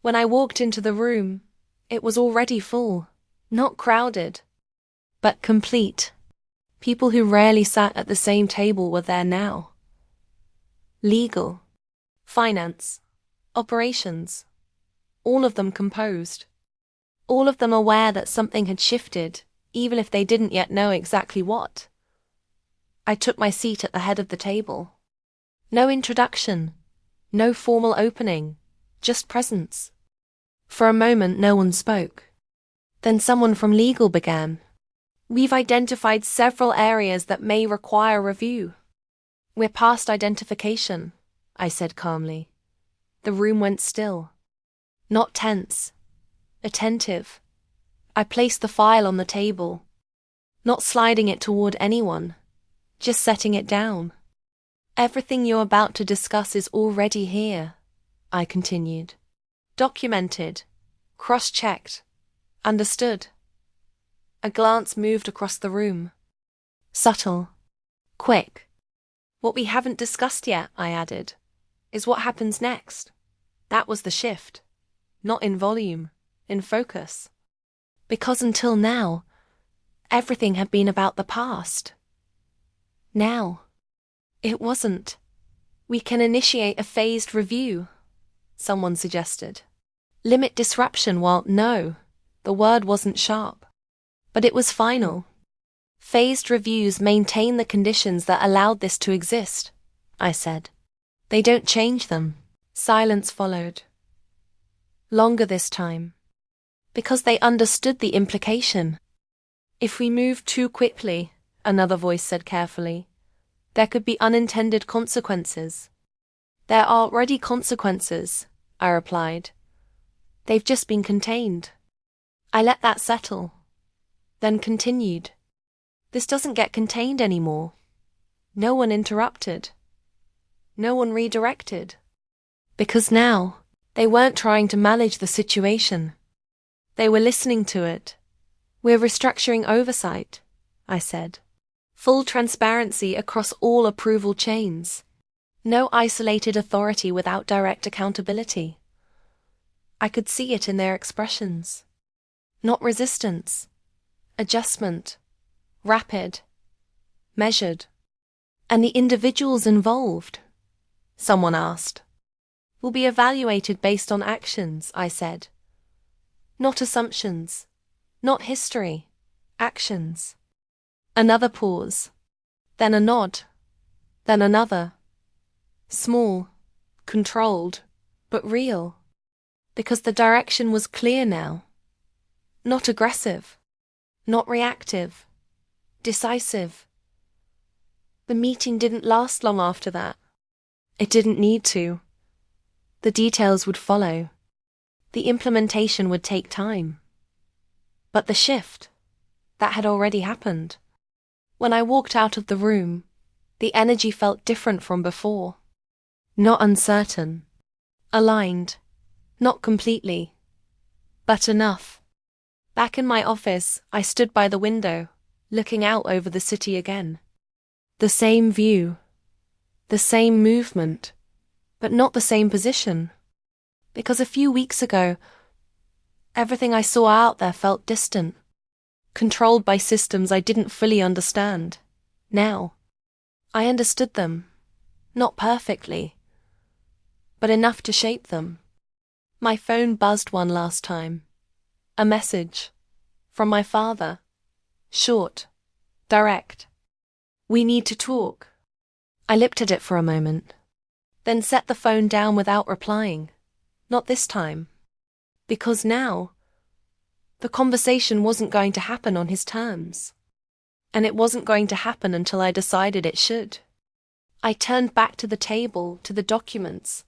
When I walked into the room, it was already full. Not crowded, but complete. People who rarely sat at the same table were there now. Legal, finance, operations, all of them composed. All of them aware that something had shifted, even if they didn't yet know exactly what. I took my seat at the head of the table. No introduction, no formal opening, just presence. For a moment no one spoke. Then someone from legal began. "We've identified several areas that may require review." "We're past identification," I said calmly. The room went still. Not tense. Attentive. I placed the file on the table. Not sliding it toward anyone. Just setting it down. "Everything you're about to discuss is already here," I continued. "Documented. Cross-checked. Understood." A glance moved across the room. Subtle. Quick. "What we haven't discussed yet," I added, "is what happens next." That was the shift. Not in volume, in focus. Because until now, everything had been about the past. Now, it wasn't. "We can initiate a phased review," someone suggested. "Limit disruption while—" No, the word wasn't sharp. But it was final. "Phased reviews maintain the conditions that allowed this to exist," I said. "They don't change them." Silence followed. Longer this time. Because they understood the implication. "If we move too quickly," another voice said carefully, "there could be unintended consequences." "There are already consequences," I replied. "They've just been contained." I let that settle. Then continued. "This doesn't get contained anymore. No one interrupted. No one redirected. Because now, they weren't trying to manage the situation. They were listening to it. We're restructuring oversight," I said. "Full transparency across all approval chains. No isolated authority without direct accountability. I could see it in their expressions. Not resistance. Adjustment. Rapid. Measured. And the individuals involved, someone asked, will be evaluated based on actions, I said. Not assumptions. Not history. Actions. Another pause. Then a nod. Then another. Small. Controlled. But real. Because the direction was clear now. Not aggressive. Not reactive. Decisive. The meeting didn't last long after that. It didn't need to. The details would follow. The implementation would take time. But the shift, that had already happened. When I walked out of the room, the energy felt different from before. Not uncertain. Aligned. Not completely. But enough. Back in my office, I stood by the window, looking out over the city again. The same view. The same movement. But not the same position. Because a few weeks ago, everything I saw out there felt distant. Controlled by systems I didn't fully understand. Now, I understood them. Not perfectly. But enough to shape them. My phone buzzed one last time. A message. From my father. Short. Direct. We need to talk. I looked at it for a moment. Then set the phone down without replying. Not this time. Because now, the conversation wasn't going to happen on his terms. And it wasn't going to happen until I decided it should. I turned back to the table, to the documents,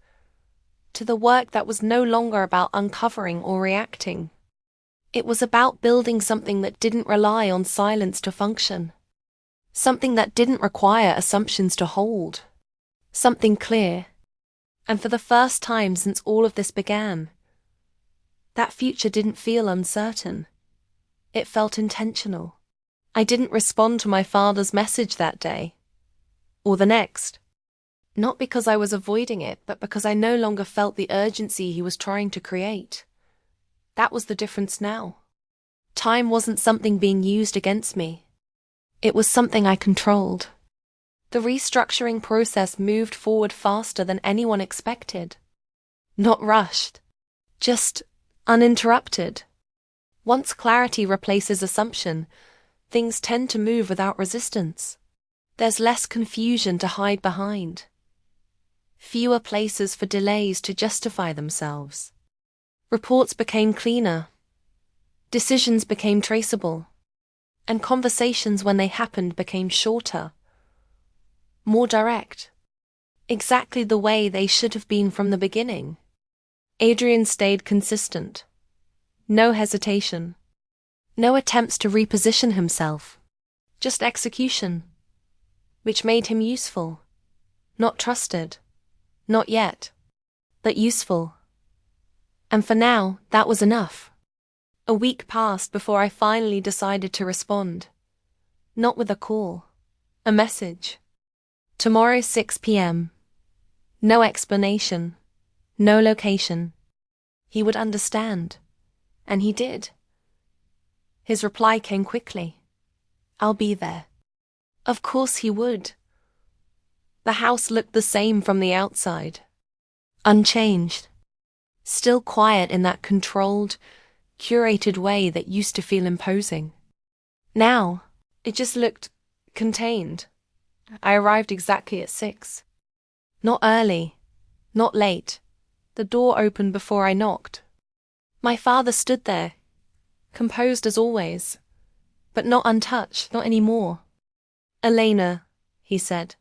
to the work that was no longer about uncovering or reacting. It was about building something that didn't rely on silence to function. Something that didn't require assumptions to hold. Something clear. And for the first time since all of this began, that future didn't feel uncertain. It felt intentional. I didn't respond to my father's message that day. Or the next. Not because I was avoiding it, but because I no longer felt the urgency he was trying to create. That was the difference now. Time wasn't something being used against me. It was something I controlled. The restructuring process moved forward faster than anyone expected. Not rushed. Just uninterrupted. Once clarity replaces assumption, things tend to move without resistance. There's less confusion to hide behind. Fewer places for delays to justify themselves. Reports became cleaner. Decisions became traceable. And conversations, when they happened, became shorter. More direct. Exactly the way they should have been from the beginning. Adrian stayed consistent. No hesitation. No attempts to reposition himself. Just execution. Which made him useful. Not trusted. Not yet. But useful. And for now, that was enough. A week passed before I finally decided to respond. Not with a call. A message. Tomorrow 6 p.m. No explanation. No location. He would understand. And he did. His reply came quickly. I'll be there. Of course he would. The house looked the same from the outside. Unchanged. Still quiet in that controlled, curated way that used to feel imposing. Now, it just looked contained. I arrived exactly at 6. Not early. Not late. The door opened before I knocked. My father stood there, composed as always, but not untouched, not anymore. Elena, he said.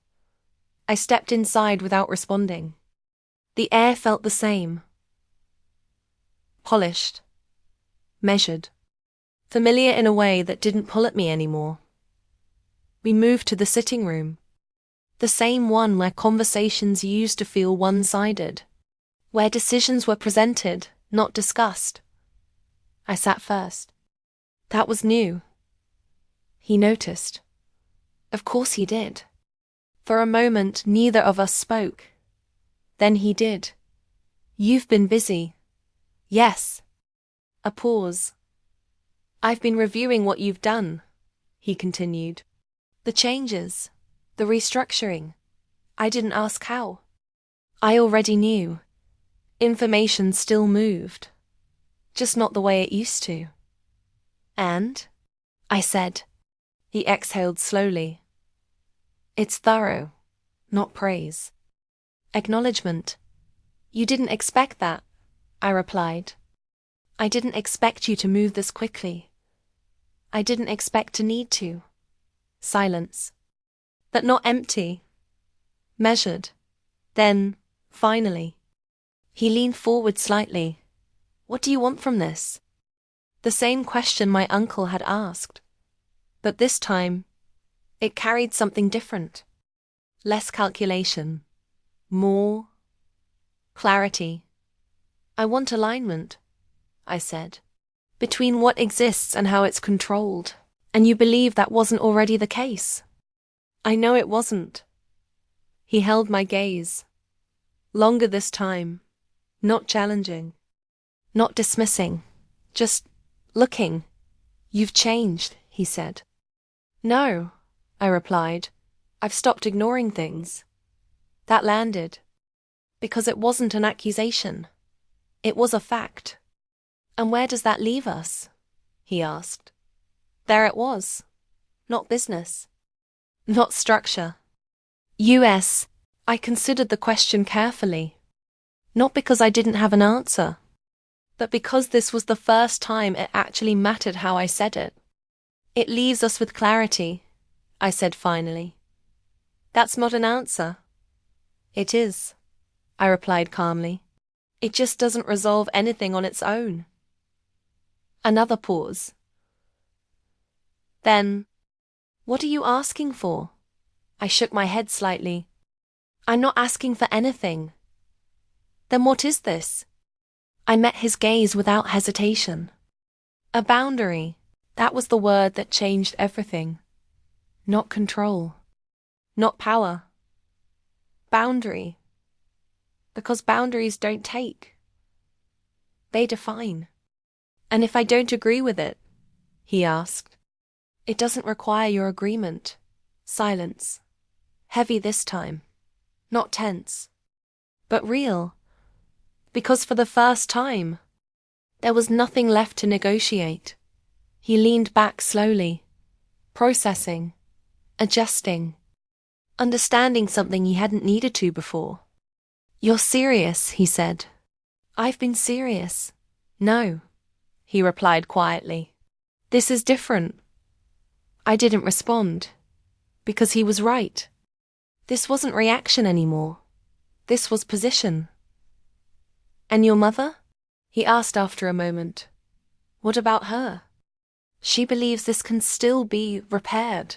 I stepped inside without responding. The air felt the same. Polished. Measured. Familiar in a way that didn't pull at me anymore. We moved to the sitting room. The same one where conversations used to feel one-sided. Where decisions were presented, not discussed. I sat first. That was new. He noticed. Of course he did. For a moment, neither of us spoke. Then he did. "You've been busy." "Yes." A pause. "I've been reviewing what you've done," he continued. "The changes, the restructuring. I didn't ask how. I already knew. Information still moved. Just not the way it used to." "And?" I said. He exhaled slowly. "It's thorough, not praise. Acknowledgement. You didn't expect that," I replied. "I didn't expect you to move this quickly. I didn't expect to need to." Silence. But not empty. Measured. Then, finally, he leaned forward slightly. "What do you want from this?" The same question my uncle had asked. But this time, it carried something different. Less calculation. More clarity. "I want alignment," I said, "between what exists and how it's controlled. And you believe that wasn't already the case?" "I know it wasn't." He held my gaze. Longer this time. Not challenging. Not dismissing. Just looking. "You've changed," he said. "No," I replied. "I've stopped ignoring things." That landed. Because it wasn't an accusation. It was a fact. "And where does that leave us?" he asked. There it was. Not business. Not structure. I considered the question carefully. Not because I didn't have an answer, but because this was the first time it actually mattered how I said it. "It leaves us with clarity," I said finally. "That's not an answer." "It is," I replied calmly. "It just doesn't resolve anything on its own." Another pause. Then, "What are you asking for?" I shook my head slightly. "I'm not asking for anything." "Then what is this?" I met his gaze without hesitation. A boundary. That was the word that changed everything. Not control. Not power. Boundary. Because boundaries don't take. They define. "And if I don't agree with it?" he asked. "It doesn't require your agreement." Silence. Heavy this time. Not tense. But real. Because for the first time, there was nothing left to negotiate. He leaned back slowly, processing, adjusting, understanding something he hadn't needed to before. "You're serious," he said. "I've been serious." "No," he replied quietly. "This is different." I didn't respond, because he was right. This wasn't reaction anymore. This was position. "And your mother?" he asked after a moment. "What about her?" "She believes this can still be repaired."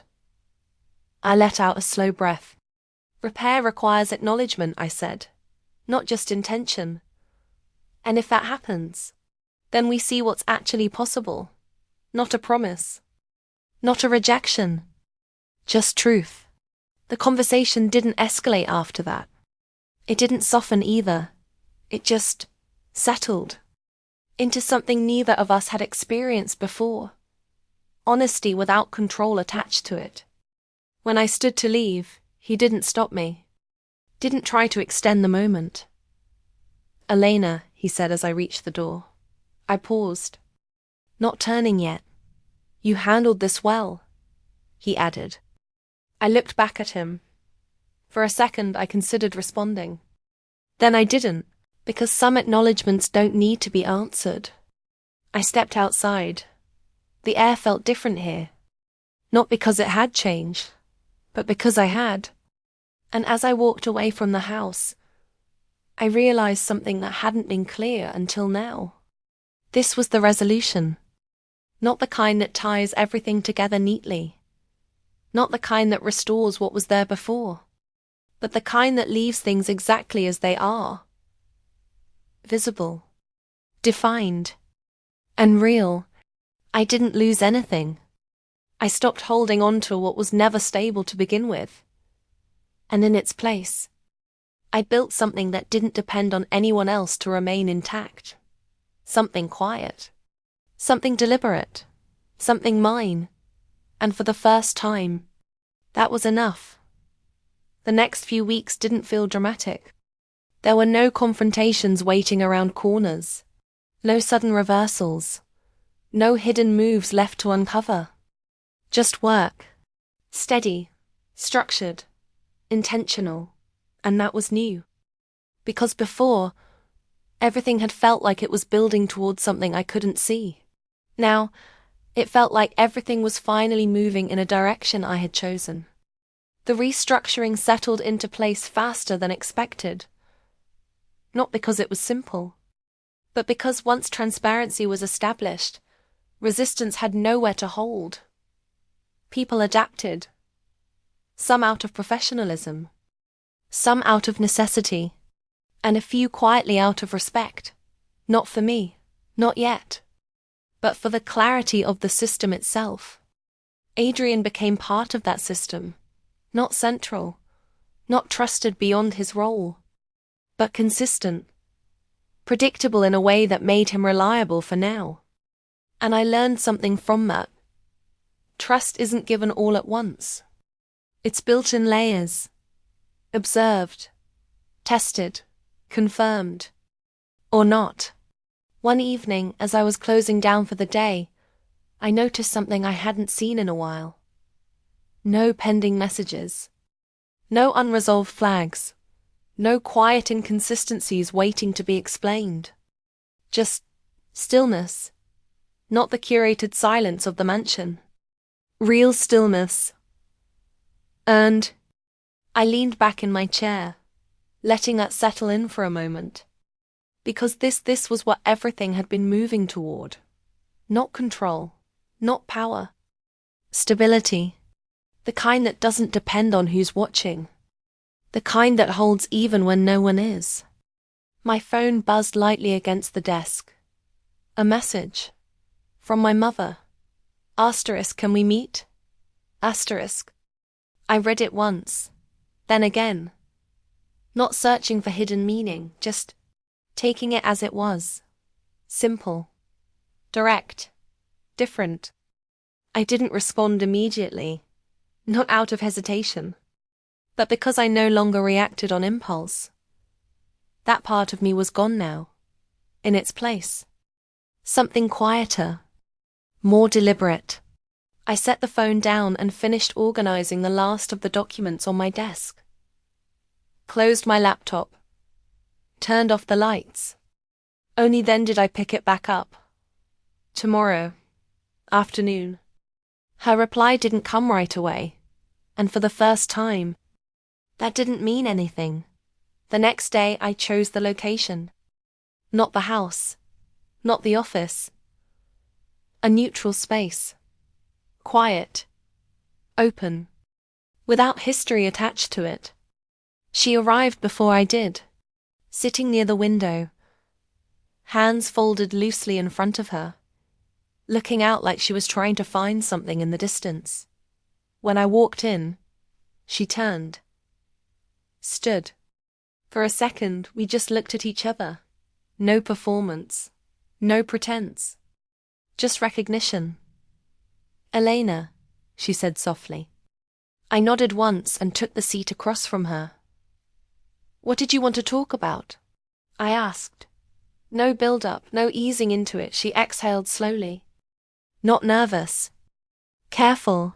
I let out a slow breath. "Repair requires acknowledgement," I said, "not just intention. And if that happens, then we see what's actually possible. Not a promise. Not a rejection. Just truth." The conversation didn't escalate after that. It didn't soften either. It just settled into something neither of us had experienced before. Honesty without control attached to it. When I stood to leave, he didn't stop me. Didn't try to extend the moment. "Elena," he said as I reached the door. I paused. "Not turning yet. You handled this well," he added. I looked back at him. For a second I considered responding. Then I didn't, because some acknowledgements don't need to be answered. I stepped outside. The air felt different here. Not because it had changed, but because I had. And as I walked away from the house, I realized something that hadn't been clear until now. This was the resolution. Not the kind that ties everything together neatly. Not the kind that restores what was there before. But the kind that leaves things exactly as they are. Visible. Defined. And real. I didn't lose anything. I stopped holding on to what was never stable to begin with. And in its place, I built something that didn't depend on anyone else to remain intact. Something quiet. Something deliberate. Something mine. And for the first time, that was enough. The next few weeks didn't feel dramatic. There were no confrontations waiting around corners. No sudden reversals. No hidden moves left to uncover. Just work. Steady. Structured. Intentional. And that was new. Because before, everything had felt like it was building towards something I couldn't see. Now, it felt like everything was finally moving in a direction I had chosen. The restructuring settled into place faster than expected. Not because it was simple, but because once transparency was established, resistance had nowhere to hold. People adapted. Some out of professionalism. Some out of necessity, and a few quietly out of respect. Not for me, not yet, but for the clarity of the system itself. Adrian became part of that system, not central, not trusted beyond his role, but consistent, predictable in a way that made him reliable for now. And I learned something from that. Trust isn't given all at once. It's built in layers. Observed, tested, confirmed, or not. One evening, as I was closing down for the day, I noticed something I hadn't seen in a while. No pending messages. No unresolved flags. No quiet inconsistencies waiting to be explained. Just stillness. Not the curated silence of the mansion. Real stillness. And I leaned back in my chair, letting that settle in for a moment. Because this was what everything had been moving toward. Not control, not power. Stability. The kind that doesn't depend on who's watching. The kind that holds even when no one is. My phone buzzed lightly against the desk. A message. From my mother. Asterisk, can we meet? Asterisk. I read it once. Then again. Not searching for hidden meaning, just taking it as it was. Simple. Direct. Different. I didn't respond immediately. Not out of hesitation. But because I no longer reacted on impulse. That part of me was gone now. In its place. Something quieter. More deliberate. I set the phone down and finished organizing the last of the documents on my desk. Closed my laptop. Turned off the lights. Only then did I pick it back up. Tomorrow. Afternoon. Her reply didn't come right away. And for the first time, that didn't mean anything. The next day I chose the location. Not the house. Not the office. A neutral space. Quiet. Open. Without history attached to it. She arrived before I did. Sitting near the window. Hands folded loosely in front of her. Looking out like she was trying to find something in the distance. When I walked in, she turned. Stood. For a second, we just looked at each other. No performance. No pretense. Just recognition. Elena, she said softly. I nodded once and took the seat across from her. What did you want to talk about? I asked. No build-up, no easing into it. She exhaled slowly. Not nervous. Careful.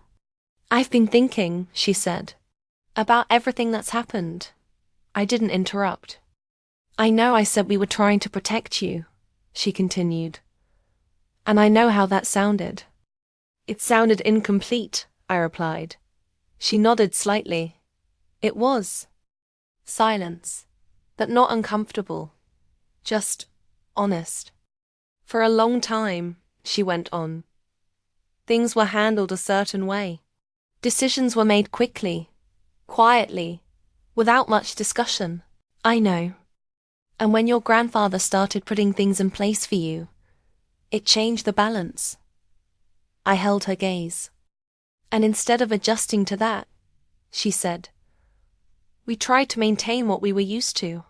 I've been thinking, she said, about everything that's happened. I didn't interrupt. I know I said we were trying to protect you, she continued. And I know how that sounded. It sounded incomplete, I replied. She nodded slightly. It was. Silence. But not uncomfortable. Just honest. For a long time, she went on, things were handled a certain way. Decisions were made quickly, quietly, without much discussion. I know. And when your grandfather started putting things in place for you, it changed the balance. I held her gaze. And instead of adjusting to that, she said, We tried to maintain what we were used to.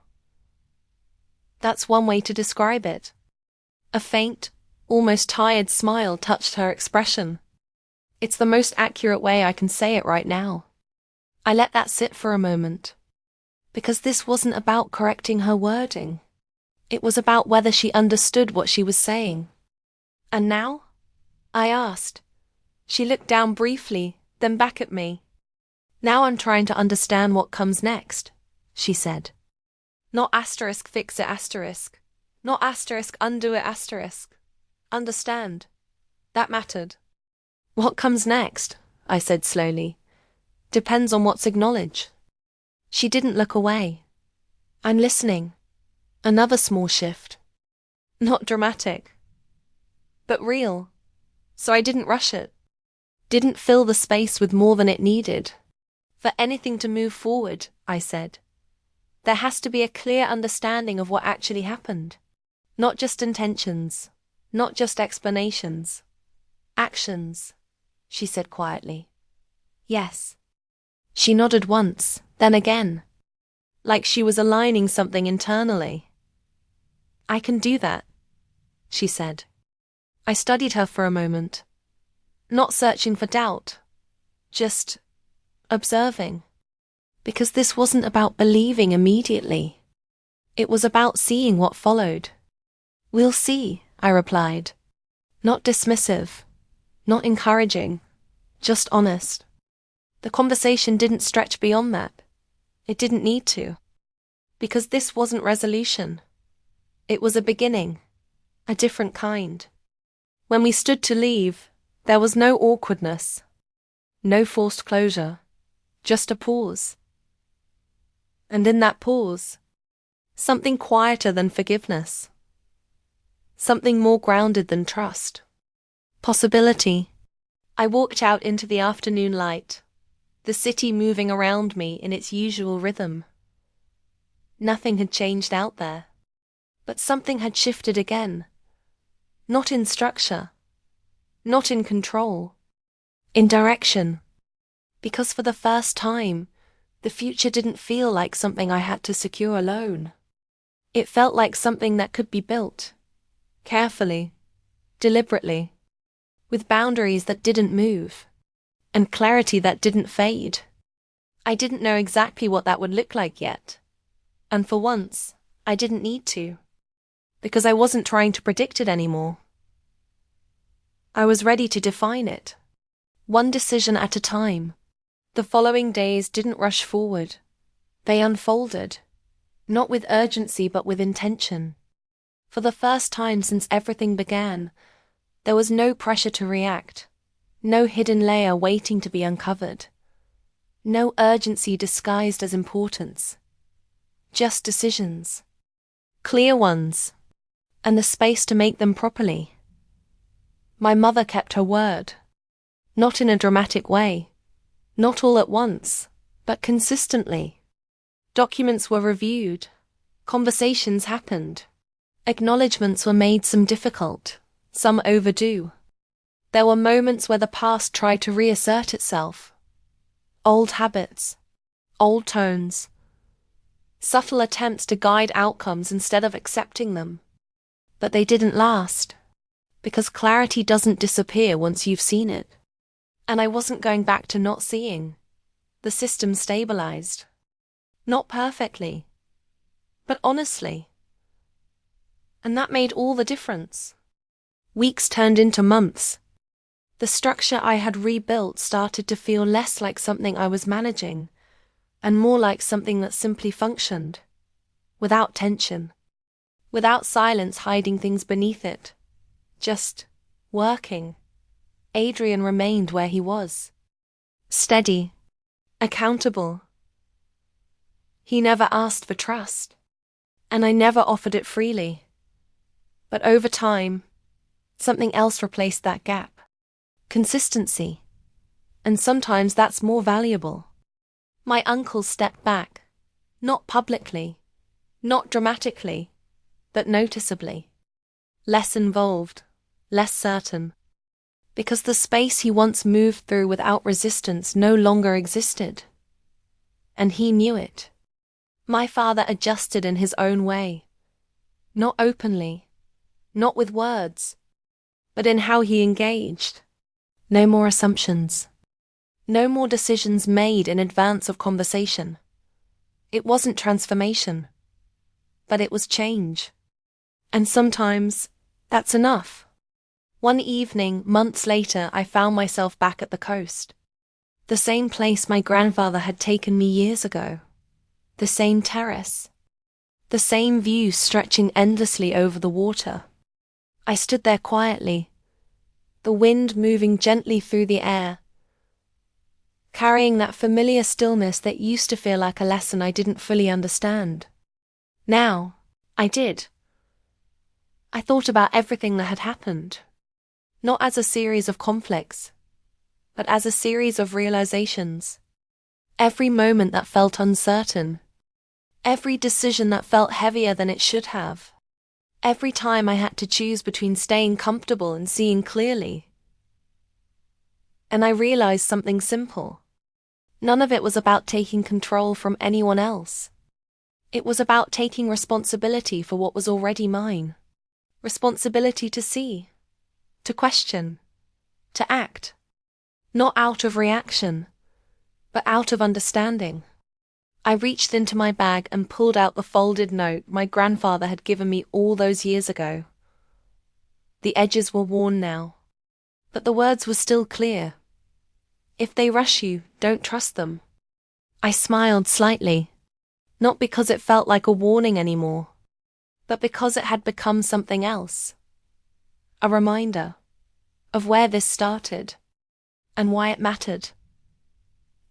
That's one way to describe it. A faint, almost tired smile touched her expression. It's the most accurate way I can say it right now. I let that sit for a moment. Because this wasn't about correcting her wording. It was about whether she understood what she was saying. And now? I asked. She looked down briefly, then back at me. Now I'm trying to understand what comes next, she said. Not asterisk fix it asterisk. Not asterisk undo it asterisk. Understand. That mattered. What comes next? I said slowly. Depends on what's acknowledged. She didn't look away. I'm listening. Another small shift. Not dramatic, but real. So I didn't rush it. Didn't fill the space with more than it needed. For anything to move forward, I said, there has to be a clear understanding of what actually happened. Not just intentions, not just explanations. Actions, she said quietly. Yes. She nodded once, then again, like she was aligning something internally. I can do that, she said. I studied her for a moment, not searching for doubt, just observing. Because this wasn't about believing immediately. It was about seeing what followed. We'll see, I replied. Not dismissive, not encouraging, just honest. The conversation didn't stretch beyond that. It didn't need to. Because this wasn't resolution. It was a beginning, a different kind. When we stood to leave, there was no awkwardness, no forced closure, just a pause. And in that pause, something quieter than forgiveness, something more grounded than trust. Possibility. I walked out into the afternoon light, the city moving around me in its usual rhythm. Nothing had changed out there. But something had shifted again. Not in structure. Not in control. In direction. Because for the first time, the future didn't feel like something I had to secure alone. It felt like something that could be built. Carefully. Deliberately. With boundaries that didn't move. And clarity that didn't fade. I didn't know exactly what that would look like yet. And for once, I didn't need to. Because I wasn't trying to predict it anymore. I was ready to define it. One decision at a time. The following days didn't rush forward. They unfolded. Not with urgency but with intention. For the first time since everything began, there was no pressure to react. No hidden layer waiting to be uncovered. No urgency disguised as importance. Just decisions. Clear ones. And the space to make them properly. My mother kept her word. Not in a dramatic way. Not all at once, but consistently. Documents were reviewed. Conversations happened. Acknowledgements were made, some difficult, some overdue. There were moments where the past tried to reassert itself. Old habits. Old tones. Subtle attempts to guide outcomes instead of accepting them. But they didn't last, because clarity doesn't disappear once you've seen it. And I wasn't going back to not seeing. The system stabilized. Not perfectly, but honestly. And that made all the difference. Weeks turned into months. The structure I had rebuilt started to feel less like something I was managing, and more like something that simply functioned, without tension. Without silence hiding things beneath it. Just working. Adrian remained where he was. Steady. Accountable. He never asked for trust. And I never offered it freely. But over time, something else replaced that gap. Consistency. And sometimes that's more valuable. My uncle stepped back. Not publicly. Not dramatically. But noticeably. Less involved, less certain. Because the space he once moved through without resistance no longer existed. and he knew it. My father adjusted in his own way. Not openly, not with words, but in how he engaged. No more assumptions. No more decisions made in advance of conversation. It wasn't transformation, but it was change. And sometimes, that's enough. One evening, months later, I found myself back at the coast. The same place my grandfather had taken me years ago. The same terrace. The same view stretching endlessly over the water. I stood there quietly, the wind moving gently through the air, carrying that familiar stillness that used to feel like a lesson I didn't fully understand. Now, I did. I thought about everything that had happened, not as a series of conflicts, but as a series of realizations. Every moment that felt uncertain, every decision that felt heavier than it should have, every time I had to choose between staying comfortable and seeing clearly. And I realized something simple. None of it was about taking control from anyone else. It was about taking responsibility for what was already mine. Responsibility to see, to question, to act. Not out of reaction, but out of understanding. I reached into my bag and pulled out the folded note my grandfather had given me all those years ago. The edges were worn now, but the words were still clear. If they rush you, don't trust them. I smiled slightly, not because it felt like a warning anymore, but because it had become something else. A reminder of where this started and why it mattered.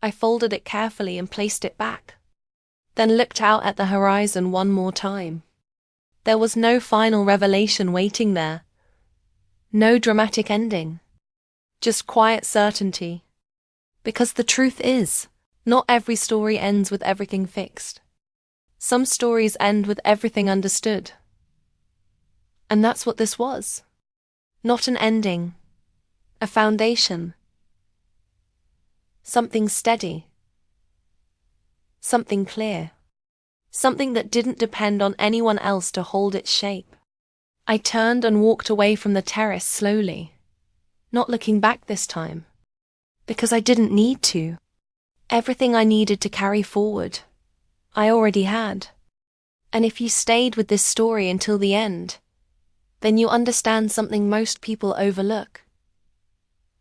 I folded it carefully and placed it back, then looked out at the horizon one more time. There was no final revelation waiting there. No dramatic ending. Just quiet certainty. Because the truth is, not every story ends with everything fixed. Some stories end with everything understood. And that's what this was. Not an ending. A foundation. Something steady. Something clear. Something that didn't depend on anyone else to hold its shape. I turned and walked away from the terrace slowly, not looking back this time, because I didn't need to. Everything I needed to carry forward, I already had. And if you stayed with this story until the end, then you understand something most people overlook.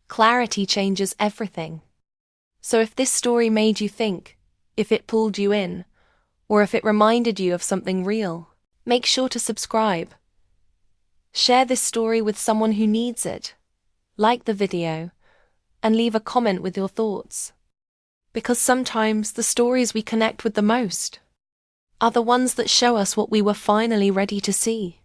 Clarity changes everything. So if this story made you think, if it pulled you in, or if it reminded you of something real, make sure to subscribe. Share this story with someone who needs it. Like the video, and leave a comment with your thoughts. Because sometimes the stories we connect with the most are the ones that show us what we were finally ready to see.